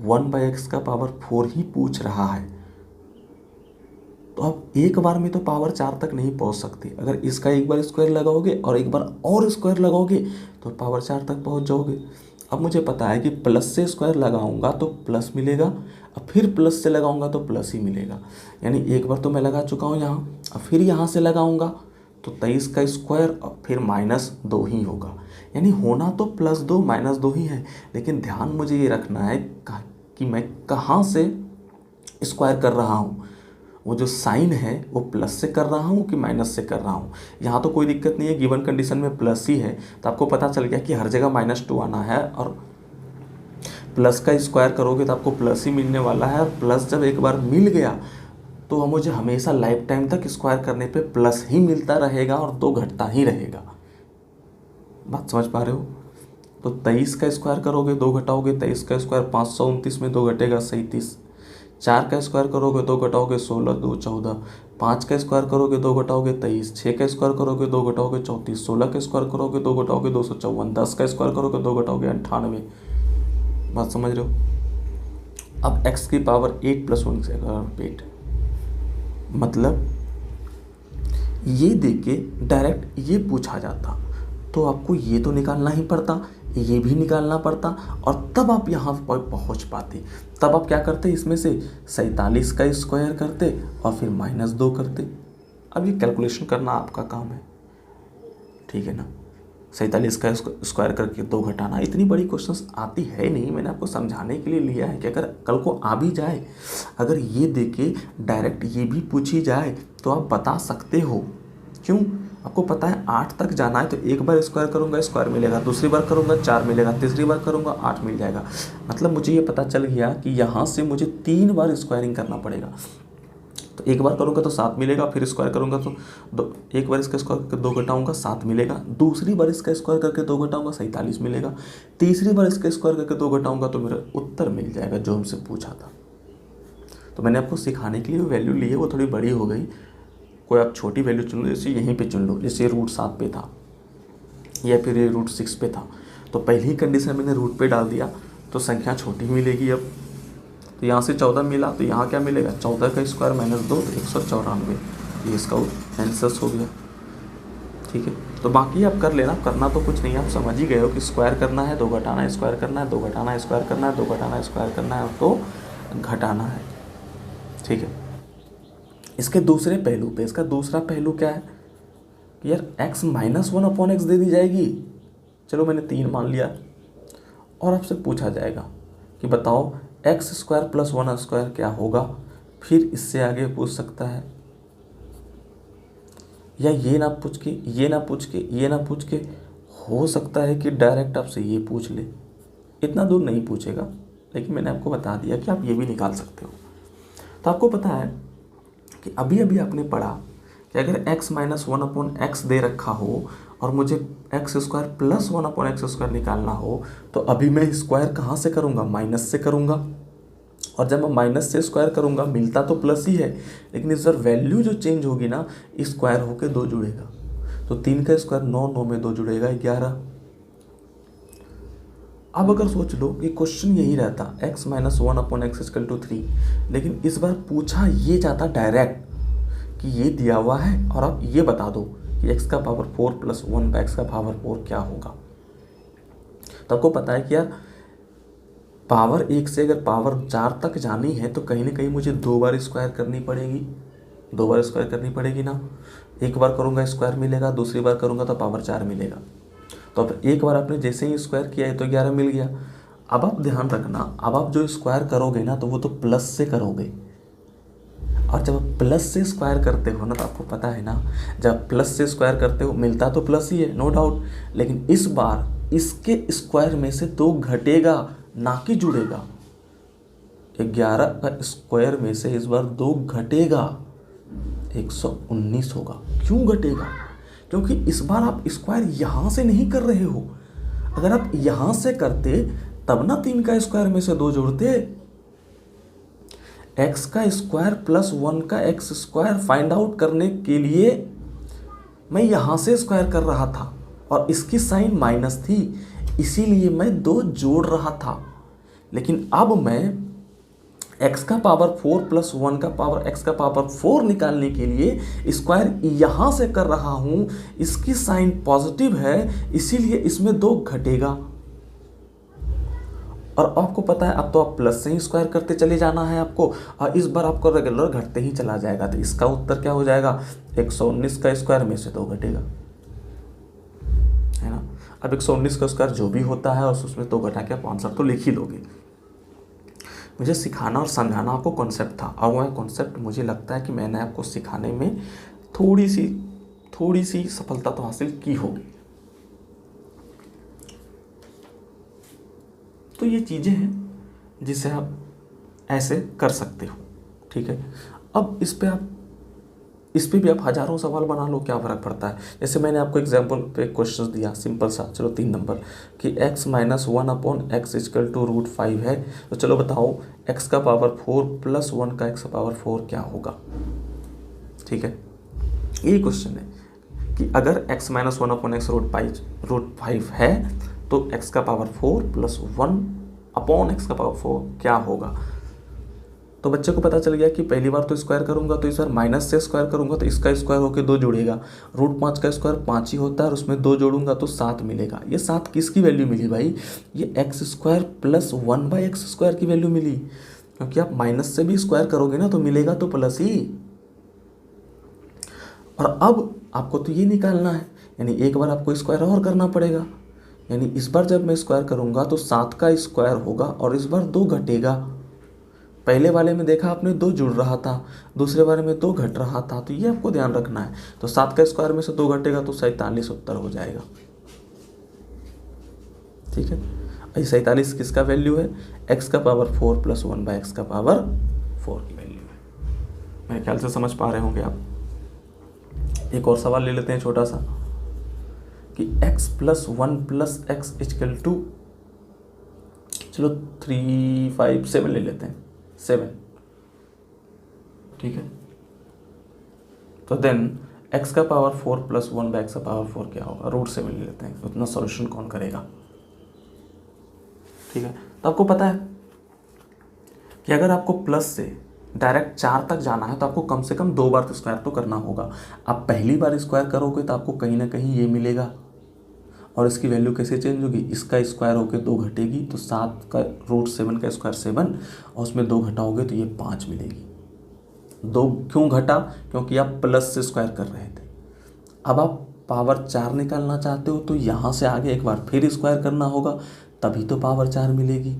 1/x का पावर 4 ही पूछ रहा है, तो आप एक बार में तो पावर 4 तक नहीं पहुंच सकते। अगर इसका एक बार स्क्वायर लगाओगे और एक बार और स्क्वायर लगाओगे तो पावर 4 तक पहुंच जाओगे। अब मुझे पता है कि प्लस से स्क्वायर लगाऊंगा तो प्लस मिलेगा, अब फिर प्लस से लगाऊंगा तो प्लस ही मिलेगा। यानी एक बार तो मैं लगा चुका हूँ यहाँ, अब फिर यहाँ से लगाऊंगा तो 23 का स्क्वायर और फिर -2 ही होगा। यानी होना तो +2 -2 ही है, लेकिन ध्यान मुझे ये रखना है कि मैं कहाँ से स्क्वायर कर रहा हूँ। वो जो साइन है वो प्लस से कर रहा हूँ कि माइनस से कर रहा हूँ। यहाँ तो कोई दिक्कत नहीं है, गिवन कंडीशन में प्लस ही है, तो आपको पता चल गया कि हर जगह -2 आना है, और प्लस का स्क्वायर करोगे तो आपको प्लस ही मिलने वाला है। और प्लस जब एक बार मिल गया तो मुझे हमेशा लाइफ टाइम तक स्क्वायर करने पे प्लस ही मिलता रहेगा और 2 घटता ही रहेगा। बात समझ पा रहे हो? तो 23 का स्क्वायर करोगे 2 घटाओगे, 23 का स्क्वायर 529 में 2 घटेगा 37। 4 का स्क्वायर करोगे 2 घटाओगे 16, 2 14। 5 का स्क्वायर करोगे 2 घटाओगे 23। 6 का स्क्वायर करोगे 2 घटाओगे 34। 16 का स्क्वायर करोगे 2 घटाओगे 254। 10 का स्क्वायर करोगे 2 घटाओगे 98। बात समझ रहे हो? अब x की पावर 8 + 1 से 8, मतलब ये देके डायरेक्ट ये पूछा जाता तो आपको ये तो निकालना ही पड़ता, ये भी निकालना पड़ता, और तब आप यहाँ पर पहुँच पाते। तब आप क्या करते, इसमें से 47 का स्क्वायर करते और फिर -2 करते। अब ये कैलकुलेशन करना आपका काम है, ठीक है ना। 47 का स्क्वायर करके 2 घटाना, इतनी बड़ी क्वेश्चंस आती है नहीं, मैंने आपको समझाने के लिए लिया है कि अगर कल को आ भी जाए, अगर ये देके डायरेक्ट ये भी पूछी जाए तो आप बता सकते हो। क्यों? आपको पता है 8 तक जाना है, तो एक बार स्क्वायर करूँगा स्क्वायर मिलेगा, दूसरी बार करूँगा 4 मिलेगा, तीसरी बार करूँगा 8 मिल जाएगा। मतलब मुझे ये पता चल गया कि यहाँ से मुझे 3 बार स्क्वायरिंग करना पड़ेगा। तो एक बार करूँगा तो 7 मिलेगा, फिर स्क्वायर करूँगा तो एक बार इसका स्क्वायर करके 2 घटाऊँगा 7 मिलेगा, दूसरी बार इसका स्क्वायर करके 2 घटाऊँगा 47 मिलेगा, तीसरी बार इसका स्क्वायर करके 2 घटाऊँगा तो मेरा उत्तर मिल जाएगा जो हमसे पूछा था। तो मैंने आपको सिखाने के लिए वैल्यू ली है, वो थोड़ी बड़ी हो गई। कोई आप छोटी वैल्यू चुन लो, जैसे यहीं पे चुन लो, जैसे √7 पे था या फिर ये √6 पे था, तो पहली कंडीशन मैंने रूट पे डाल दिया तो संख्या छोटी मिलेगी। अब तो यहाँ से 14 मिला, तो यहाँ क्या मिलेगा, 14 का स्क्वायर -2 तो 194, ये इसका आंसर हो गया। ठीक है, तो बाकी आप कर लेना, करना तो कुछ नहीं, आप समझ ही गए हो कि स्क्वायर करना है 2 घटाना है, स्क्वायर करना है 2 घटाना है, स्क्वायर करना है 2 घटाना है, स्क्वायर करना है तो घटाना है। ठीक है, इसके दूसरे पहलू पे, इसका दूसरा पहलू क्या है कि यार x -1/x दे दी जाएगी। चलो मैंने 3 मान लिया, और आपसे पूछा जाएगा कि बताओ x² + 1² क्या होगा। फिर इससे आगे पूछ सकता है, या ये ना पूछ के हो सकता है कि डायरेक्ट आपसे ये पूछ ले। इतना दूर नहीं पूछेगा, लेकिन मैंने आपको बता दिया कि आप ये भी निकाल सकते हो। तो आपको पता है कि अभी अभी आपने पढ़ा कि अगर x - 1/x दे रखा हो और मुझे x² + 1/x² निकालना हो, तो अभी मैं स्क्वायर कहाँ से करूँगा, माइनस से करूँगा। और जब मैं माइनस से स्क्वायर करूँगा मिलता तो प्लस ही है, लेकिन इस बार वैल्यू जो चेंज होगी ना, स्क्वायर होके 2 जुड़ेगा। तो 3 का स्क्वायर 9, 9 में 2 जुड़ेगा 11। अब अगर सोच लो कि क्वेश्चन यही रहता x - 1/x = 3, लेकिन इस बार पूछा ये जाता डायरेक्ट कि ये दिया हुआ है और आप ये बता दो कि x का पावर 4 + 1/x का पावर 4 क्या होगा। तो आपको पता है कि यार पावर 1 से अगर पावर 4 तक जानी है तो कहीं ना कहीं मुझे 2 बार स्क्वायर करनी पड़ेगी, 2 बार स्क्वायर करनी पड़ेगी ना। एक बार करूँगा स्क्वायर मिलेगा, दूसरी बार करूँगा तो पावर 4 मिलेगा। तो अब एक बार आपने जैसे ही स्क्वायर किया है तो 11 मिल गया। अब आप ध्यान रखना, अब आप जो स्क्वायर करोगे ना तो वो तो प्लस से करोगे, और जब आप प्लस से स्क्वायर करते हो ना तो आपको पता है ना, जब प्लस से स्क्वायर करते हो मिलता तो प्लस ही है, नो डाउट, लेकिन इस बार इसके स्क्वायर में से 2 घटेगा ना कि जुड़ेगा। 11 का स्क्वायर में से इस बार 2 घटेगा, 119 होगा। क्यों घटेगा? क्योंकि इस बार आप स्क्वायर यहाँ से नहीं कर रहे हो। अगर आप यहाँ से करते तब ना 3 का स्क्वायर में से 2 जोड़ते। x का स्क्वायर + 1 का x² फाइंड आउट करने के लिए मैं यहाँ से स्क्वायर कर रहा था और इसकी साइन माइनस थी, इसीलिए मैं 2 जोड़ रहा था। लेकिन अब मैं x का पावर 4 + 1 का पावर x का पावर 4 निकालने के लिए स्क्वायर यहाँ से कर रहा हूँ, इसकी साइन पॉजिटिव है, इसीलिए इसमें 2 घटेगा। और आपको पता है अब तो आप प्लस से ही स्क्वायर करते चले जाना है आपको, और इस बार आपको रेगुलर घटते ही चला जाएगा। तो इसका उत्तर क्या हो जाएगा, 119 का स्क्वायर में से 2 घटेगा, है ना। अब 119 का स्क्वायर जो भी होता है उसमें 2 घटा के आप आंसर तो लिख ही लोगे। मुझे सिखाना और समझाना आपको कॉन्सेप्ट था, और वह कॉन्सेप्ट मुझे लगता है कि मैंने आपको सिखाने में थोड़ी सी सफलता तो हासिल की होगी। तो ये चीज़ें हैं जिसे आप ऐसे कर सकते हो, ठीक है। अब इस पे भी आप हज़ारों सवाल बना लो, क्या फ़र्क पड़ता है। जैसे मैंने आपको एग्जांपल पे क्वेश्चन दिया सिंपल सा, चलो 3 नंबर कि x - 1/x = √5 है, तो चलो बताओ x का पावर 4 + 1 का x का पावर 4 क्या होगा। ठीक है, यही क्वेश्चन है कि अगर x - 1/x √5 है तो x का पावर 4 + 1/x का पावर 4 क्या होगा। तो बच्चे को पता चल गया कि पहली बार तो स्क्वायर करूंगा तो इस बार माइनस से स्क्वायर करूंगा तो इसका स्क्वायर होकर 2 जुड़ेगा, √5 का स्क्वायर 5 ही होता है और उसमें 2 जोड़ूंगा तो 7 मिलेगा। ये 7 किसकी वैल्यू मिली भाई? ये x² + 1/x² की वैल्यू मिली, क्योंकि आप माइनस से भी स्क्वायर करोगे ना तो मिलेगा तो प्लस ही। और अब आपको तो ये निकालना है, यानी एक बार आपको स्क्वायर और करना पड़ेगा, यानी इस बार जब मैं स्क्वायर करूंगा तो 7 का स्क्वायर होगा और इस बार 2 घटेगा। पहले वाले में देखा आपने 2 जुड़ रहा था, दूसरे वाले में 2 घट रहा था, तो ये आपको ध्यान रखना है। तो 7 का स्क्वायर में से 2 घटेगा तो 47 उत्तर हो जाएगा। ठीक है, ये 47 किसका वैल्यू है? x⁴ + 1/x⁴ की वैल्यू है। मेरे ख्याल से समझ पा रहे होंगे आप। एक और सवाल ले लेते हैं छोटा सा कि x + 1 + x = चलो 3, 5, 7 ले लेते हैं, 7। ठीक है, तो देन x⁴ + 1/x⁴ क्या होगा? √7 ले लेते हैं। उतना सॉल्यूशन कौन करेगा? ठीक है, तो आपको पता है कि अगर आपको प्लस से डायरेक्ट 4 तक जाना है तो आपको कम से कम 2 बार तो स्क्वायर तो करना होगा। आप पहली बार स्क्वायर करोगे तो आपको कहीं ना कहीं ये मिलेगा, और इसकी वैल्यू कैसे चेंज होगी? इसका स्क्वायर होकर 2 घटेगी तो 7 का √7 का स्क्वायर 7 और उसमें 2 घटाओगे तो ये 5 मिलेगी। 2 क्यों घटा? क्योंकि आप प्लस से स्क्वायर कर रहे थे। अब आप पावर 4 निकालना चाहते हो तो यहाँ से आगे एक बार फिर स्क्वायर करना होगा, तभी तो पावर 4 मिलेगी।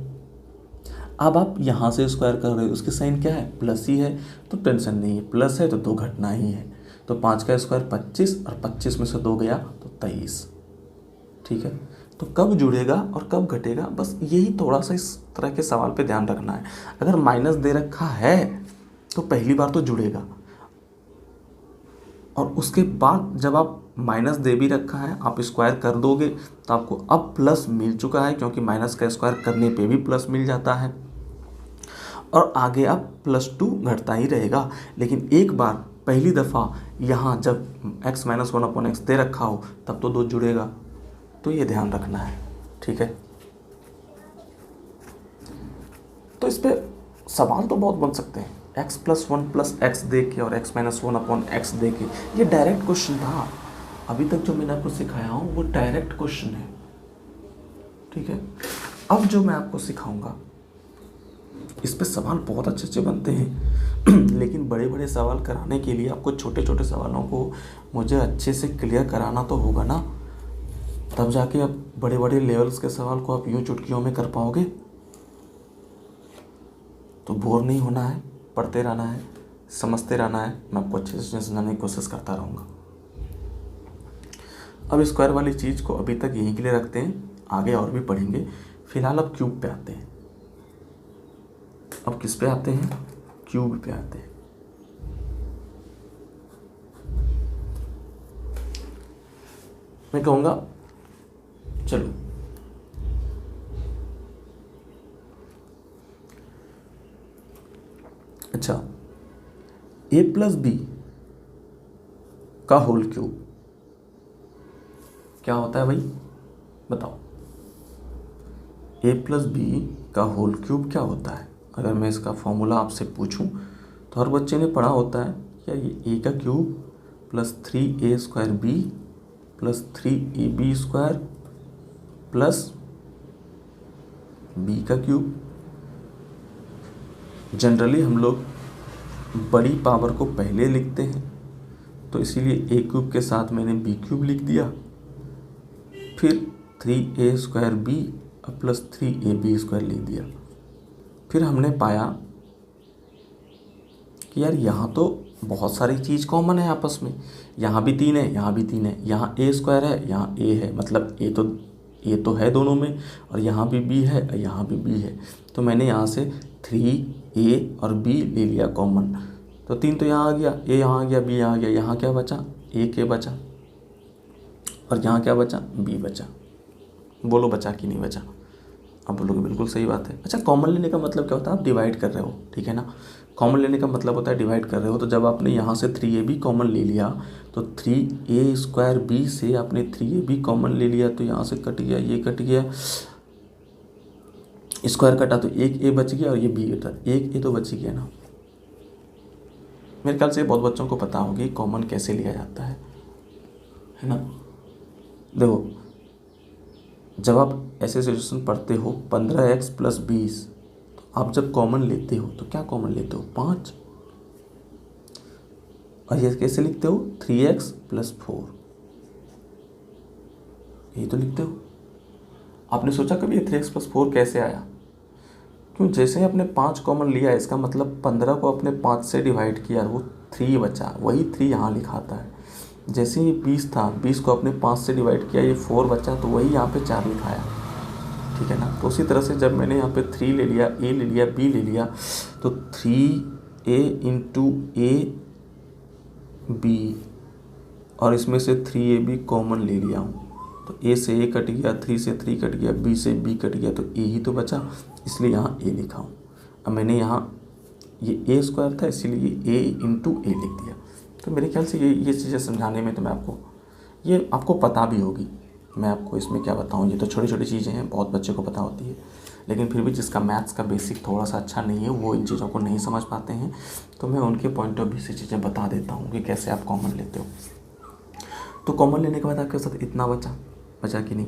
अब आप यहाँ से स्क्वायर कर रहे हो, उसकी साइन क्या है? प्लस ही है, तो टेंशन नहीं है, प्लस है तो 2 घटना ही है। तो 5 का स्क्वायर 25 और 25 में से 2 गया तो 23। ठीक है, तो कब जुड़ेगा और कब घटेगा, बस यही थोड़ा सा इस तरह के सवाल पे ध्यान रखना है। अगर माइनस दे रखा है तो पहली बार तो जुड़ेगा, और उसके बाद जब आप माइनस दे भी रखा है आप स्क्वायर कर दोगे तो आपको अब प्लस मिल चुका है, क्योंकि माइनस का स्क्वायर करने पे भी प्लस मिल जाता है, और आगे अब +2 घटता ही रहेगा। लेकिन एक बार पहली दफ़ा यहाँ जब x - 1/x दे रखा हो तब तो 2 जुड़ेगा, तो ये ध्यान रखना है। ठीक है, तो इस पे सवाल तो बहुत बन सकते हैं। x + 1 + x दे के और x - 1/x दे के, ये डायरेक्ट क्वेश्चन था। अभी तक जो मैंने आपको सिखाया हूँ वो डायरेक्ट क्वेश्चन है। ठीक है, अब जो मैं आपको सिखाऊंगा इस पे सवाल बहुत अच्छे अच्छे बनते हैं लेकिन बड़े बड़े सवाल कराने के लिए आपको छोटे छोटे सवालों को मुझे अच्छे से क्लियर कराना तो होगा ना, तब जाके आप बड़े बड़े लेवल्स के सवाल को आप यूँ चुटकियों में कर पाओगे। तो बोर नहीं होना है, पढ़ते रहना है, समझते रहना है। मैं आपको अच्छे से समझाने की कोशिश करता रहूँगा। अब स्क्वायर वाली चीज़ को अभी तक यहीं के लिए रखते हैं, आगे और भी पढ़ेंगे। फिलहाल अब क्यूब पे आते हैं। अब किस पे आते हैं? क्यूब पे आते हैं। मैं कहूँगा चलो अच्छा, a + b का होल क्यूब क्या होता है भाई? बताओ, a + b का होल क्यूब क्या होता है? अगर मैं इसका फॉर्मूला आपसे पूछूं तो हर बच्चे ने पढ़ा होता है क्या? ये a का cube + 3a² b + 3ab² plus b का क्यूब। जनरली हम लोग बड़ी पावर को पहले लिखते हैं, तो इसीलिए a³ के साथ मैंने b³ लिख दिया, फिर 3a² b + 3ab² लिख दिया। फिर हमने पाया कि यार यहाँ तो बहुत सारी चीज़ कॉमन है आपस में, यहाँ भी 3 है, यहाँ भी 3 है, यहाँ a² है, यहाँ a है, मतलब a तो है दोनों में, और यहाँ भी b है और यहाँ भी b है। तो मैंने यहाँ से 3a और b ले लिया कॉमन, तो 3 तो यहाँ आ गया, a यहाँ आ गया, b यहाँ आ गया, यहाँ क्या बचा? a बचा, और यहाँ क्या बचा? b बचा। बोलो बचा कि नहीं बचा? आप बोलोगे बिल्कुल सही बात है। अच्छा, कॉमन लेने का मतलब क्या होता है? आप डिवाइड कर रहे हो, ठीक है ना। कॉमन लेने का मतलब होता है डिवाइड कर रहे हो। तो जब आपने यहाँ से 3ab कॉमन ले लिया तो 3a² b से आपने 3ab कॉमन ले लिया, तो यहाँ से कट गया, ये कट गया, स्क्वायर कटा तो एक ए बच गया और ये बी कटा, एक ए तो बच गया ना। मेरे ख्याल से बहुत बच्चों को पता होगी कॉमन कैसे लिया जाता है ना। देखो जब आप ऐसे सिचुएशन पढ़ते हो 15x + 20, तो आप जब कॉमन लेते हो तो क्या कॉमन लेते हो 5, और ये कैसे लिखते हो 3x + 4, यही तो लिखते हो। आपने सोचा कभी ये 3x + 4 कैसे आया? क्यों, जैसे ही आपने 5 कॉमन लिया इसका मतलब 15 को आपने 5 से डिवाइड किया, वो 3 बचा, वही 3 यहाँ लिखाता है। जैसे ये 20 था, 20 को आपने 5 से डिवाइड किया, ये 4 बचा, तो वही यहाँ पे 4 लिखाया, ठीक है ना। तो उसी तरह से जब मैंने यहाँ पे 3 ले लिया, ए ले लिया, बी ले लिया, तो 3a × a b, और इसमें से 3ab कॉमन ले लिया हूँ, तो a से a कट गया, 3 से 3 कट गया, b से b कट गया, तो a ही तो बचा, इसलिए यहाँ a लिखा हूँ। अब मैंने यहाँ ये a² था इसीलिए a × a लिख दिया। तो मेरे ख्याल से ये चीज़ें समझाने में तो मैं आपको, ये आपको पता भी होगी, मैं आपको इसमें क्या बताऊँ, ये तो छोटी छोटी चीज़ें हैं, बहुत बच्चे को पता होती है, लेकिन फिर भी जिसका मैथ्स का बेसिक थोड़ा सा अच्छा नहीं है वो इन चीज़ों को नहीं समझ पाते हैं, तो मैं उनके पॉइंट ऑफ व्यू से चीज़ें बता देता हूँ कि कैसे आप कॉमन लेते हो। तो कॉमन लेने के बाद आपके साथ इतना बचा कि नहीं।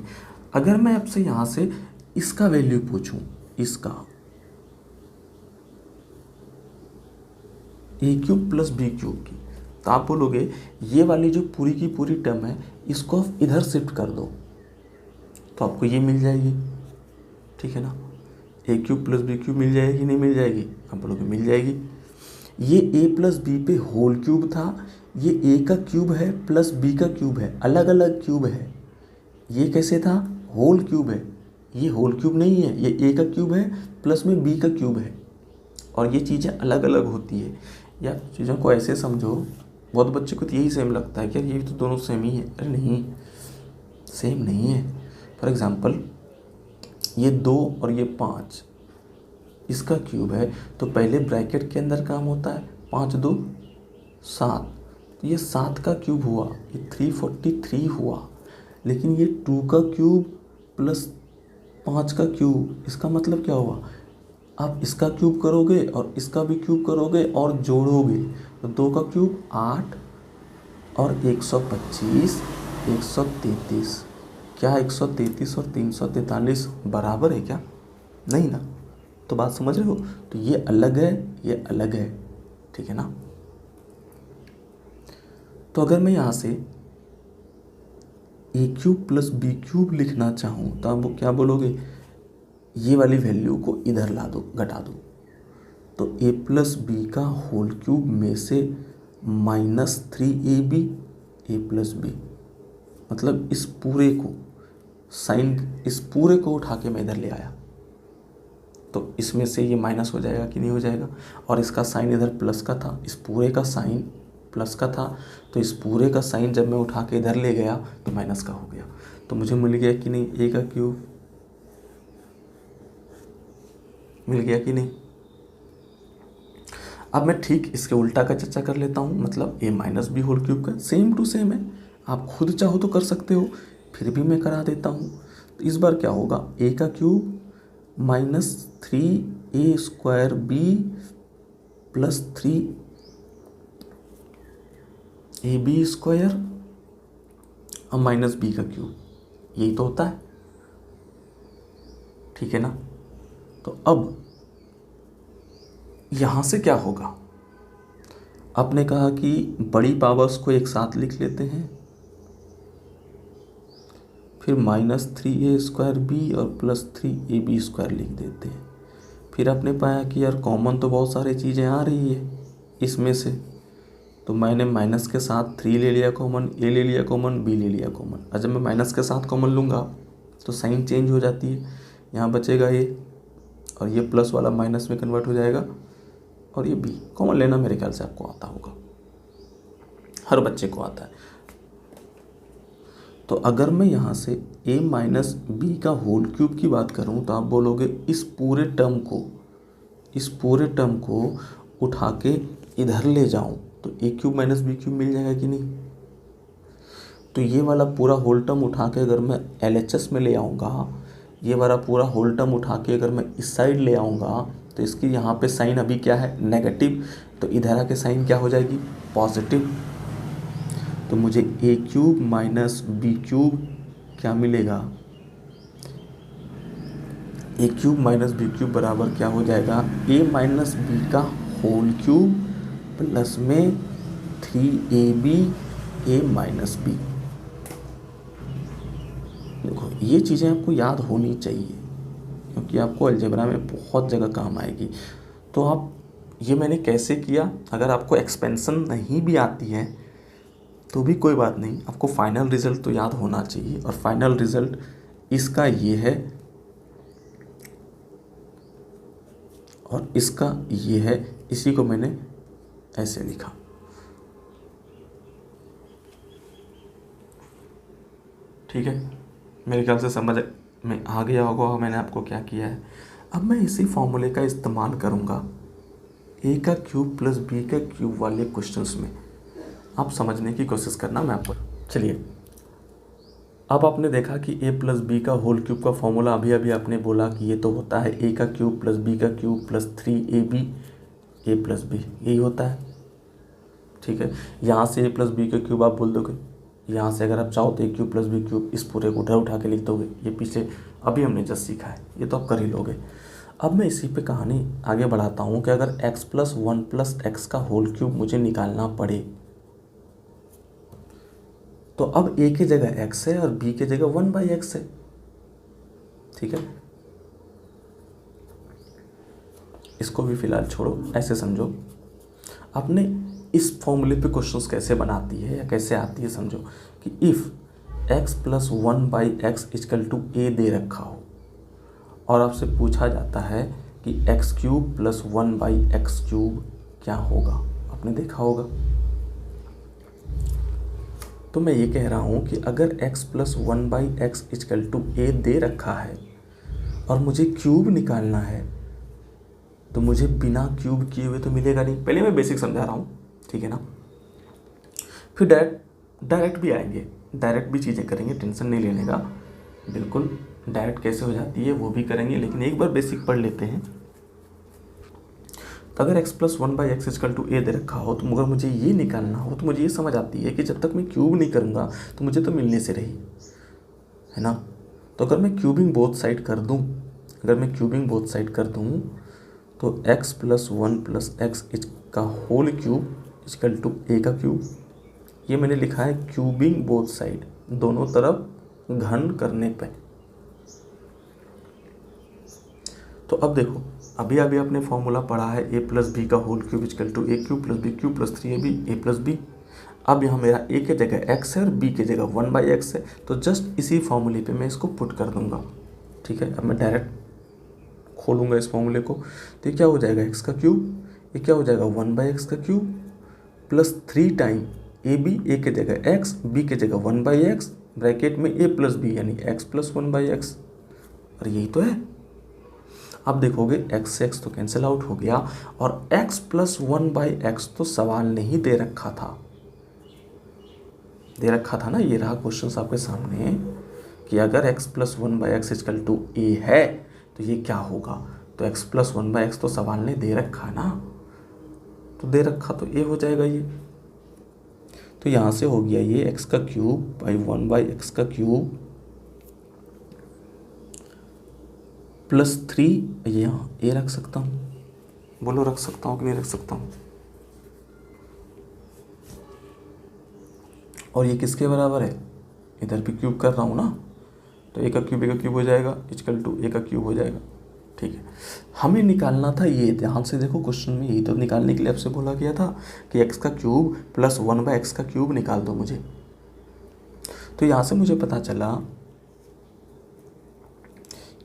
अगर मैं आपसे यहाँ से इसका वैल्यू पूछूँ, इसका a³ + b³ की, तो आप बोलोगे ये वाली जो पूरी की पूरी टर्म है इसको आप इधर शिफ्ट कर दो, तो आपको ये मिल जाएगी, ठीक है ना। a³ + b³ मिल जाएगी, नहीं मिल जाएगी? आप बोलोगे मिल जाएगी। ये a + b पे होल क्यूब था, ये a का क्यूब है प्लस b का क्यूब है, अलग अलग क्यूब है। ये कैसे था, होल क्यूब है, ये होल क्यूब नहीं है, ये a का क्यूब है प्लस में b का क्यूब है, और ये चीज़ें अलग अलग होती है। या चीज़ों को ऐसे समझो, बहुत बच्चे को तो यही सेम लगता है कि यार ये तो दोनों सेम ही है। अरे नहीं, सेम नहीं है। फॉर एग्ज़ाम्पल ये 2 और ये 5 इसका क्यूब है, तो पहले ब्रैकेट के अंदर काम होता है 5 × 2 = 7, तो ये 7 का क्यूब हुआ, ये 343 हुआ। लेकिन ये 2 का क्यूब प्लस 5 का क्यूब, इसका मतलब क्या हुआ, आप इसका क्यूब करोगे और इसका भी क्यूब करोगे और जोड़ोगे, तो 2 का क्यूब 8 और 125 133। क्या 133 और 343 बराबर है क्या? नहीं ना। तो बात समझ रहे हो? तो ये अलग है, ये अलग है, ठीक है ना। तो अगर मैं यहाँ से a³ + b³ लिखना चाहूँ तो आप क्या बोलोगे, ये वाली वैल्यू को इधर ला दो, घटा दो, तो a + b का होल क्यूब में से -3ab a + b, मतलब इस पूरे को साइन, इस पूरे को उठा के मैं इधर ले आया, तो इसमें से ये माइनस हो जाएगा कि नहीं हो जाएगा, और इसका साइन इधर प्लस का था, इस पूरे का साइन प्लस का था, तो इस पूरे का साइन जब मैं उठा के इधर ले गया तो माइनस का हो गया, तो मुझे मिल गया कि नहीं, a का क्यूब मिल गया कि नहीं। अब मैं ठीक इसके उल्टा का चर्चा कर लेता हूँ, मतलब a - b होल क्यूब का सेम टू सेम है, आप खुद चाहो तो कर सकते हो, फिर भी मैं करा देता हूँ। तो इस बार क्या होगा, a का क्यूब -3a² b + 3ab² और -b का क्यूब, यही तो होता है, ठीक है ना। तो अब यहाँ से क्या होगा, आपने कहा कि बड़ी पावर्स को एक साथ लिख लेते हैं, फिर -3a² b और +3ab² लिख देते हैं। फिर आपने पाया कि यार कॉमन तो बहुत सारी चीज़ें आ रही है इसमें से, तो मैंने माइनस के साथ 3 ले लिया कॉमन, a ले लिया कॉमन, b ले लिया कॉमन। और जब मैं माइनस के साथ कॉमन लूँगा तो साइन चेंज हो जाती है, यहाँ बचेगा a और ये प्लस वाला माइनस में कन्वर्ट हो जाएगा, और ये b कॉमन लेना मेरे ख्याल से आपको आता होगा, हर बच्चे को आता है। तो अगर मैं यहाँ से a - b का होल क्यूब की बात करूँ तो आप बोलोगे इस पूरे टर्म को उठा के इधर ले जाऊँ तो a³ - b³ मिल जाएगा कि नहीं। तो ये वाला पूरा होल टर्म उठा के अगर मैं LHS में ले आऊँगा, ये वाला पूरा होल टर्म उठा के अगर मैं इस साइड ले आऊँगा तो इसकी यहाँ पे साइन अभी क्या है, नेगेटिव, तो इधर आके साइन क्या हो जाएगी, पॉजिटिव। तो मुझे ए क्यूब माइनस बी क्यूब क्या मिलेगा, ए क्यूब माइनस बी क्यूब बराबर क्या हो जाएगा, ए माइनस बी का होल क्यूब प्लस में 3ab ए माइनस बी। देखो ये चीज़ें आपको याद होनी चाहिए क्योंकि आपको अलजेब्रा में बहुत जगह काम आएगी। तो आप ये मैंने कैसे किया, अगर आपको एक्सपेंशन नहीं भी आती है तो भी कोई बात नहीं, आपको फाइनल रिजल्ट तो याद होना चाहिए। और फाइनल रिजल्ट इसका ये है और इसका ये है, इसी को मैंने ऐसे लिखा। ठीक है, मेरे ख्याल से समझ में आ गया होगा मैंने आपको क्या किया है। अब मैं इसी फॉर्मूले का इस्तेमाल करूँगा ए का क्यूब प्लस बी का क्यूब वाले क्वेश्चंस में। आप समझने की कोशिश करना, मैं आपको, चलिए अब आपने देखा कि ए प्लस बी का होल क्यूब का फॉर्मूला अभी अभी आपने बोला कि ये तो होता है ए का क्यूब प्लस बी का क्यूब प्लस 3ab ए प्लस बी, यही होता है। ठीक है, यहाँ से ए प्लस बी का क्यूब आप बोल दोगे, यहाँ से अगर आप चाहो तो ए क्यूब प्लस बी क्यूब इस पूरे को उधर उठा के लिख दोगे। ये पीछे अभी हमने जस्ट सीखा है, ये तो आप कर ही लोगे। अब मैं इसी पे कहानी आगे बढ़ाता हूँ कि अगर x प्लस 1 प्लस एक्स का होल क्यूब मुझे निकालना पड़े तो अब a की जगह x है और b की जगह 1/x है। ठीक है, इसको भी फिलहाल छोड़ो, ऐसे समझो आपने इस फॉर्मूले पे क्वेश्चंस कैसे बनाती है या कैसे आती है, समझो कि if x plus 1/x equal to a दे रखा हो और आपसे पूछा जाता है कि x cube plus 1/x cube क्या होगा, आपने देखा होगा। तो मैं ये कह रहा हूँ कि अगर x plus 1/x equal to a दे रखा है और मुझे क्यूब निकालना है तो मुझे बिना क्यूब किए हुए तो मिलेगा नहीं। पहले मैं बेसिक समझा रहा हूँ, ठीक है ना, फिर डायरेक्ट भी आएंगे, डायरेक्ट भी चीज़ें करेंगे, टेंशन नहीं लेने का, बिल्कुल डायरेक्ट कैसे हो जाती है वो भी करेंगे। लेकिन एक बार बेसिक पढ़ लेते हैं। तो अगर x plus 1/x equal to a दे रखा हो तो अगर मुझे ये निकालना हो तो मुझे ये समझ आती है कि जब तक मैं क्यूब नहीं करूँगा तो मुझे तो मिलने से रही, है ना। तो अगर मैं क्यूबिंग बोथ साइड कर दूँ, अगर मैं क्यूबिंग बोथ साइड कर दूँ तो x प्लस 1 प्लस एक्स का whole cube equal to a का क्यूब, ये मैंने लिखा है क्यूबिंग बोथ साइड, दोनों तरफ घन करने पे। तो अब देखो अभी अभी आपने फॉर्मूला पढ़ा है a प्लस बी का whole cube equal to a cube plus B cube plus 3ab a plus B. अब यहाँ मेरा a की जगह x है और b की जगह 1/x है, तो जस्ट इसी फॉर्मूले पे मैं इसको पुट कर दूंगा। ठीक है, अब मैं डायरेक्ट खोलूँगा इस फॉर्मूले को तो ये क्या हो जाएगा, x का क्यूब, ये क्या हो जाएगा 1/x का क्यूब प्लस 3 टाइम a की जगह x, b की जगह 1/x, ब्रैकेट में a प्लस बी यानी x प्लस 1/x। और यही तो है। अब देखोगे x से x तो कैंसिल आउट हो गया और x प्लस 1/x तो सवाल नहीं दे रखा था, दे रखा था ना, ये रहा क्वेश्चन आपके सामने कि अगर x plus 1/x equal to a है तो ये क्या होगा। तो x प्लस 1/x तो सवाल ने दे रखा ना, तो दे रखा तो a हो जाएगा ये। तो यहाँ से हो गया ये x का क्यूब बाई 1/x का क्यूब प्लस 3, ये यहाँ a रख सकता हूँ, बोलो रख सकता हूँ कि नहीं रख सकता हूँ। और ये किसके बराबर है, इधर भी क्यूब कर रहा हूँ ना, तो a का क्यूब हो जाएगा इक्वल टू a का क्यूब हो जाएगा। ठीक है, हमें निकालना था ये, ध्यान से देखो क्वेश्चन में यही तो निकालने के लिए आपसे बोला गया था कि x का क्यूब प्लस 1/x का क्यूब निकाल दो मुझे। तो यहाँ से मुझे पता चला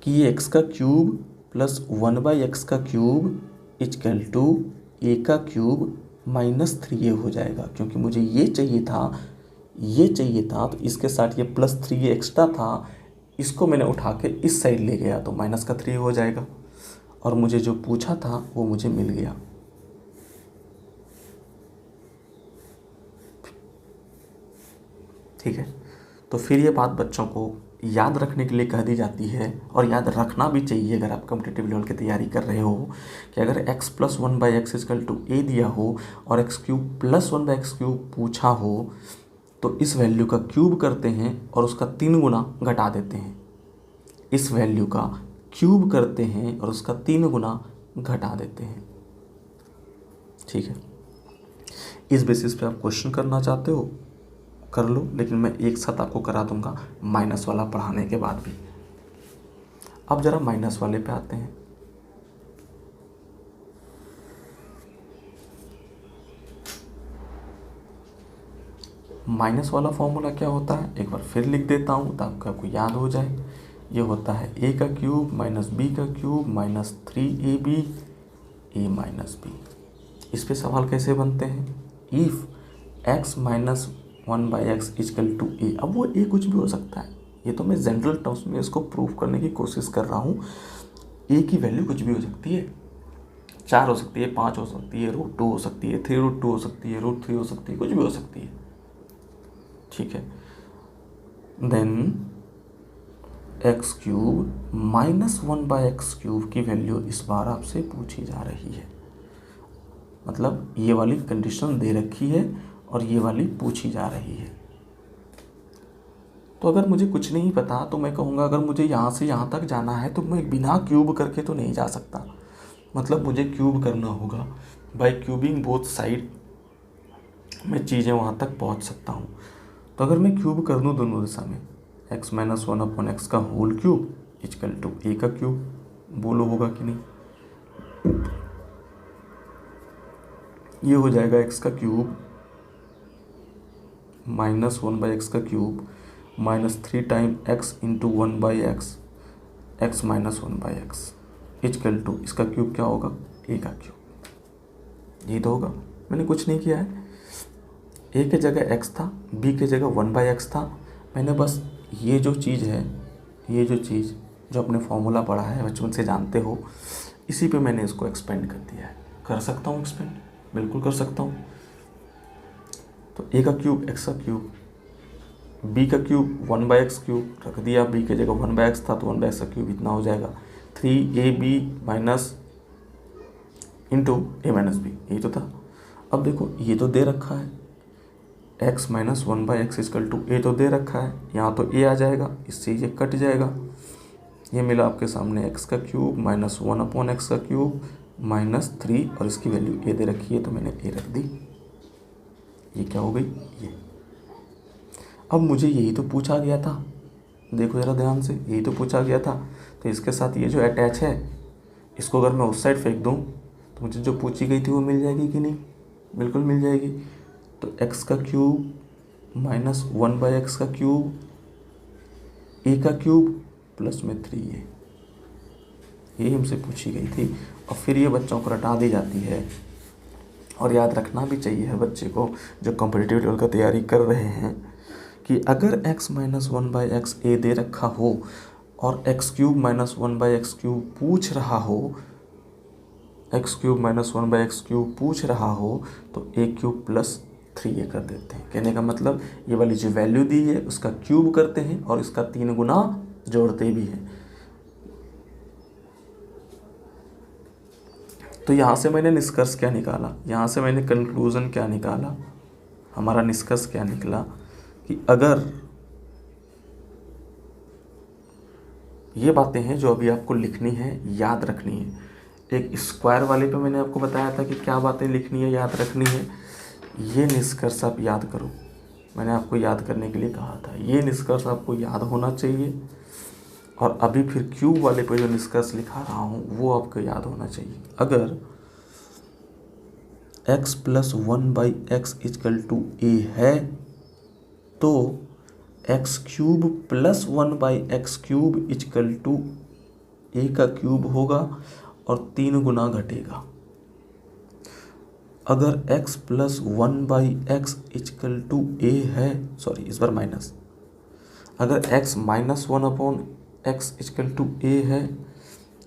कि ये x का क्यूब प्लस 1/x का क्यूब इक्वल टू a का क्यूब माइनस 3a हो जाएगा, क्योंकि मुझे ये चाहिए था, तो इसके साथ ये प्लस 3a एक्स्ट्रा था, इसको मैंने उठा के इस साइड ले गया तो माइनस का 3 हो जाएगा और मुझे जो पूछा था वो मुझे मिल गया। ठीक है, तो फिर ये बात बच्चों को याद रखने के लिए कह दी जाती है, और याद रखना भी चाहिए अगर आप कॉम्पिटिटिव लेवल की तैयारी कर रहे हो, कि अगर x + 1/x = a दिया हो और x³ + 1/x³ पूछा हो तो इस वैल्यू का क्यूब करते हैं और उसका 3 गुना घटा देते हैं। इस वैल्यू का क्यूब करते हैं और उसका 3 गुना घटा देते हैं। ठीक है, इस बेसिस पे आप क्वेश्चन करना चाहते हो कर लो, लेकिन मैं एक साथ आपको करा दूंगा माइनस वाला पढ़ाने के बाद भी। अब जरा माइनस वाले पे आते हैं। माइनस वाला फॉर्मूला क्या होता है एक बार फिर लिख देता हूँ ताकि आपको याद हो जाए। ये होता है a का क्यूब माइनस b का cube minus 3ab a minus b। इस पे सवाल कैसे बनते हैं, इफ़ x - 1/x = a। अब वो a कुछ भी हो सकता है, ये तो मैं जनरल टर्म्स में इसको प्रूव करने की कोशिश कर रहा हूँ। a की वैल्यू कुछ भी हो सकती है, 4 हो सकती है, 5 हो सकती है, √2 हो सकती है, 3√2 हो सकती है, √3 हो सकती है, कुछ भी हो सकती है। ठीक है, देन x³ - 1/x³ की वैल्यू इस बार आपसे पूछी जा रही है। मतलब ये वाली कंडीशन दे रखी है और ये वाली पूछी जा रही है। तो अगर मुझे कुछ नहीं पता तो मैं कहूँगा अगर मुझे यहाँ से यहाँ तक जाना है तो मैं बिना क्यूब करके तो नहीं जा सकता, मतलब मुझे क्यूब करना होगा। बाय क्यूबिंग बोथ साइड मैं चीज़ें वहाँ तक पहुँच सकता हूँ। तो अगर मैं क्यूब कर दूँ दोनों दिशा में, x - 1/x का होल क्यूब = a का क्यूब, बोलो होगा कि नहीं। ये हो जाएगा x का क्यूब माइनस 1/x का cube minus 3 time x × 1/x x - 1/x = इसका क्यूब क्या होगा, a का क्यूब। ये तो होगा, मैंने कुछ नहीं किया है। a के जगह x था, b के जगह 1/x था। मैंने बस ये जो चीज़ है, ये जो चीज़ जो अपने फॉर्मूला पढ़ा है बचपन से जानते हो, इसी पे मैंने इसको एक्सपेंड कर दिया है। कर सकता हूँ एक्सपेंड, बिल्कुल कर सकता हूँ। तो a का क्यूब x का क्यूब, b का क्यूब 1/x³ रख दिया, b के जगह 1/x था तो 1/x का क्यूब इतना हो जाएगा 3ab minus into a - b, यही तो था। अब देखो ये तो दे रखा है x - 1/x = a तो दे रखा है, यहाँ तो a आ जाएगा, इससे ये कट जाएगा। ये मिला आपके सामने x का क्यूब माइनस 1/x का क्यूब माइनस 3 और इसकी वैल्यू a दे रखी है तो मैंने a रख दी। ये क्या हो गई, ये। अब मुझे यही तो पूछा गया था, देखो ज़रा ध्यान से, यही तो पूछा गया था। तो इसके साथ ये जो अटैच है इसको अगर मैं उस साइड फेंक दूँ तो मुझे जो पूछी गई थी वो मिल जाएगी कि नहीं, बिल्कुल मिल जाएगी। तो x का क्यूब माइनस 1/x का क्यूब a का क्यूब प्लस में 3a, यही हमसे पूछी गई थी। और फिर ये बच्चों को रटा दी जाती है। और याद रखना भी चाहिए बच्चे को जो कॉम्पिटिटिव लेवल का तैयारी कर रहे हैं कि अगर x - 1/x a दे रखा हो और x³ - 1/x³ पूछ रहा हो, x³ - 1/x³ पूछ रहा हो तो a³ + 3a कर देते हैं। कहने का मतलब ये वाली जो वैल्यू दी है उसका क्यूब करते हैं और इसका 3 गुना जोड़ते भी हैं। तो यहाँ से मैंने निष्कर्ष क्या निकाला, यहाँ से मैंने कंक्लूज़न क्या निकाला, हमारा निष्कर्ष क्या निकला कि अगर ये बातें हैं जो अभी आपको लिखनी है, याद रखनी है। एक स्क्वायर वाले पे मैंने आपको बताया था कि क्या बातें लिखनी है, याद रखनी है। ये निष्कर्ष आप याद करो, मैंने आपको याद करने के लिए कहा था। ये निष्कर्ष आपको याद होना चाहिए। और अभी फिर क्यूब वाले पे जो निष्कर्ष लिखा रहा हूँ वो आपको याद होना चाहिए। अगर x + 1/x = a है तो x³ + 1/x³ = a का क्यूब होगा और 3 गुना घटेगा। अगर x + 1/x = a है, सॉरी इस बार माइनस, अगर x - 1/x = a है